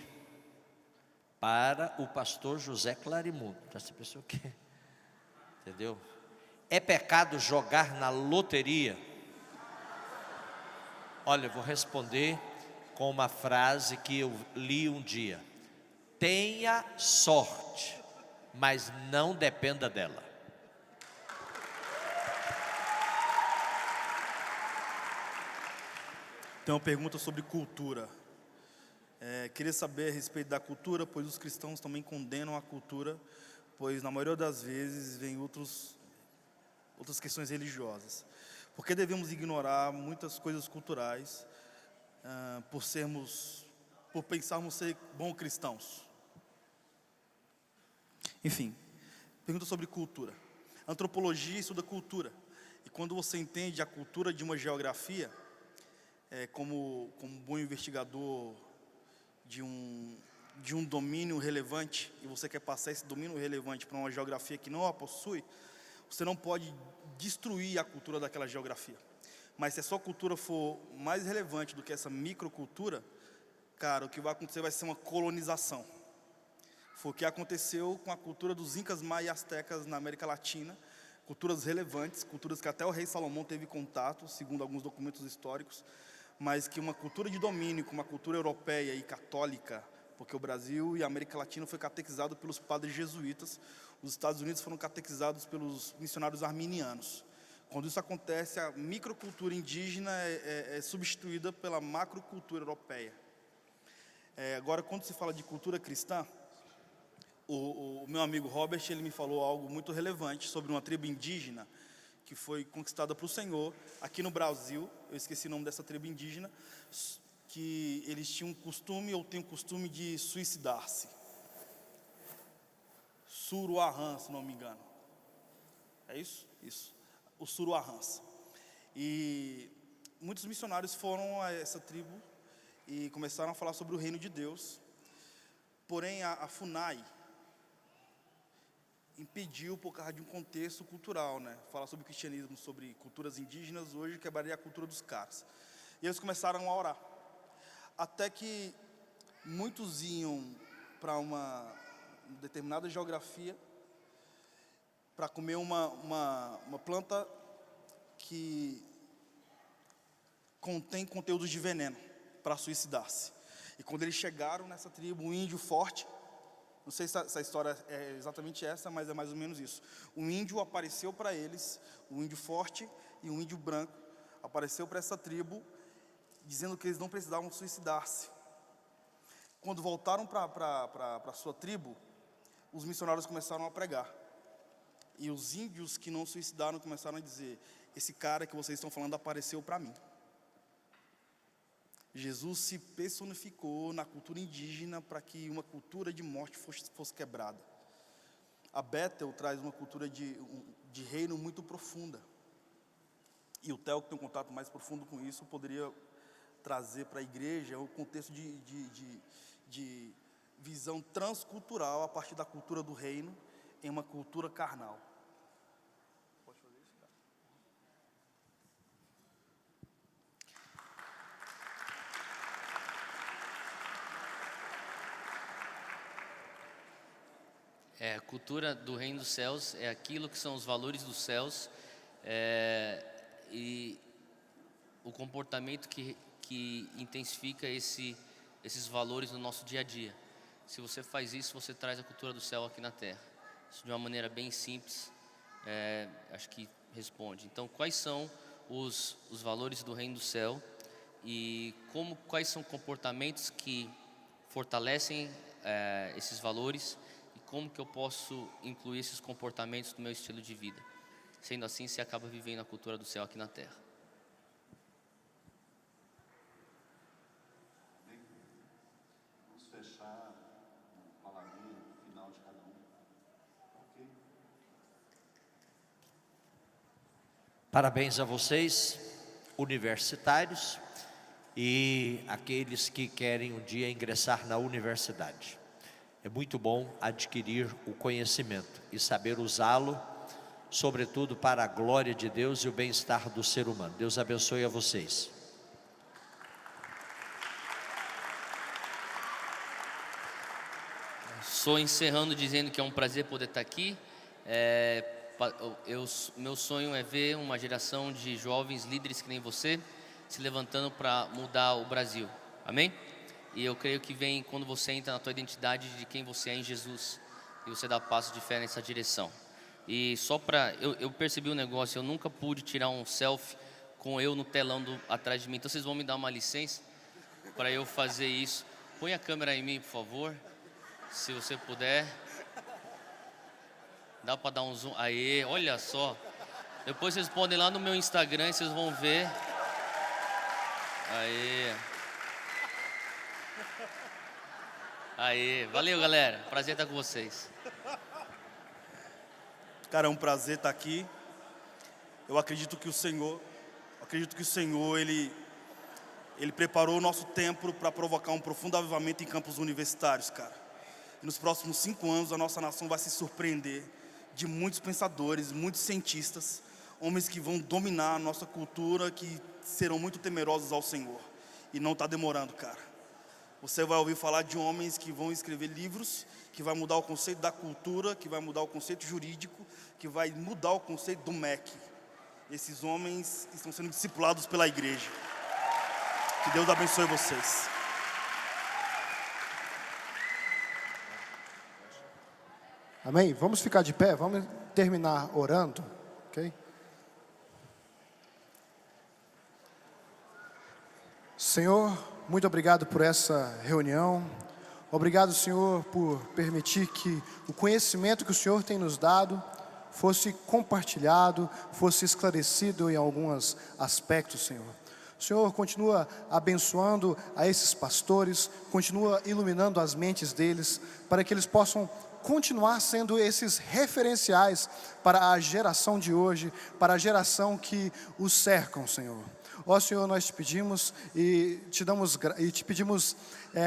para o pastor José Clarimundo. Essa pessoa que, entendeu? É pecado jogar na loteria? Olha, eu vou responder com uma frase que eu li um dia: tenha sorte, mas não dependa dela. Tem uma pergunta sobre cultura. Queria saber a respeito da cultura, pois os cristãos também condenam a cultura, pois na maioria das vezes vem outras questões religiosas. Por que devemos ignorar muitas coisas culturais por pensarmos ser bons cristãos? Enfim, pergunta sobre cultura. A antropologia estuda cultura, e quando você entende a cultura de uma geografia, como bom investigador de um domínio relevante, e você quer passar esse domínio relevante para uma geografia que não a possui, você não pode destruir a cultura daquela geografia. Mas se a sua cultura for mais relevante do que essa microcultura, cara, o que vai acontecer vai ser uma colonização. Foi o que aconteceu com a cultura dos Incas, Maia e Astecas na América Latina, culturas relevantes, culturas que até o rei Salomão teve contato, segundo alguns documentos históricos, mas que uma cultura de domínio, como uma cultura europeia e católica, porque o Brasil e a América Latina foi catequizado pelos padres jesuítas, os Estados Unidos foram catequizados pelos missionários arminianos. Quando isso acontece, a microcultura indígena é substituída pela macrocultura europeia. Agora, quando se fala de cultura cristã, o meu amigo Robert, ele me falou algo muito relevante sobre uma tribo indígena que foi conquistada para o Senhor aqui no Brasil. Eu esqueci o nome dessa tribo indígena, que eles tinham costume, ou têm o costume de suicidar-se. Suruahãs, se não me engano. É isso? Isso. Os Suruahãs. E muitos missionários foram a essa tribo e começaram a falar sobre o reino de Deus. Porém, a FUNAI impediu por causa de um contexto cultural, né? Falar sobre cristianismo, sobre culturas indígenas, hoje quebraria a cultura dos caras. E eles começaram a orar. Até que muitos iam para uma determinada geografia para comer uma planta que contém conteúdos de veneno para suicidar-se. E quando eles chegaram nessa tribo, um índio forte, não sei se a história é exatamente essa, mas é mais ou menos isso. Um índio apareceu para eles, um índio forte e um índio branco, apareceu para essa tribo, dizendo que eles não precisavam suicidar-se. Quando voltaram para a sua tribo, os missionários começaram a pregar. E os índios que não suicidaram começaram a dizer: esse cara que vocês estão falando apareceu para mim. Jesus se personificou na cultura indígena para que uma cultura de morte fosse quebrada. A Bethel traz uma cultura de reino muito profunda. E o Theo, que tem um contato mais profundo com isso, poderia trazer para a igreja o contexto de visão transcultural a partir da cultura do reino em uma cultura carnal. Pode fazer isso, cara? A cultura do reino dos céus é aquilo que são os valores dos céus, e o comportamento que intensifica esses valores no nosso dia a dia. Se você faz isso, você traz a cultura do céu aqui na terra. Isso de uma maneira bem simples, acho que responde. Então, quais são os valores do reino do céu e quais são comportamentos que fortalecem esses valores e como que eu posso incluir esses comportamentos no meu estilo de vida? Sendo assim, você acaba vivendo a cultura do céu aqui na terra. Vamos fechar uma palavrinha no final de cada um. Ok? Parabéns a vocês, universitários, e aqueles que querem um dia ingressar na universidade. É muito bom adquirir o conhecimento e saber usá-lo, sobretudo para a glória de Deus e o bem-estar do ser humano. Deus abençoe a vocês. Sou encerrando dizendo que é um prazer poder estar aqui. Meu sonho é ver uma geração de jovens líderes que nem você se levantando para mudar o Brasil. Amém? E eu creio que vem quando você entra na tua identidade de quem você é em Jesus e você dá passo de fé nessa direção. E só para... Eu percebi um negócio, eu nunca pude tirar um selfie com eu no telão atrás de mim. Então vocês vão me dar uma licença para eu fazer isso. Põe a câmera em mim, por favor, se você puder. Dá para dar um zoom? Aê, olha só. Depois vocês podem ir lá no meu Instagram e vocês vão ver. Aê. Aê, valeu galera, prazer estar com vocês. Cara, é um prazer estar aqui. Eu acredito que o Senhor, Ele preparou o nosso tempo para provocar um profundo avivamento em campos universitários, cara. E nos próximos 5 anos a nossa nação vai se surpreender de muitos pensadores, muitos cientistas, homens que vão dominar a nossa cultura, que serão muito temerosos ao Senhor. E não está demorando, cara. Você vai ouvir falar de homens que vão escrever livros, que vai mudar o conceito da cultura, que vai mudar o conceito jurídico, que vai mudar o conceito do MEC. Esses homens estão sendo discipulados pela igreja. Que Deus abençoe vocês. Amém? Vamos ficar de pé, vamos terminar orando, ok? Senhor, muito obrigado por essa reunião. Obrigado, Senhor, por permitir que o conhecimento que o Senhor tem nos dado fosse compartilhado, fosse esclarecido em alguns aspectos, Senhor. O Senhor continua abençoando a esses pastores, continua iluminando as mentes deles, para que eles possam continuar sendo esses referenciais para a geração de hoje, para a geração que os cercam, Senhor. Ó Senhor, nós te pedimos e te pedimos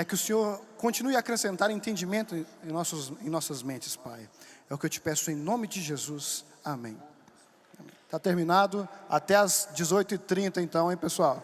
que o Senhor continue a acrescentar entendimento em nossas mentes, Pai. É o que eu te peço em nome de Jesus. Amém. Está terminado. Até às 18h30 então, hein, pessoal?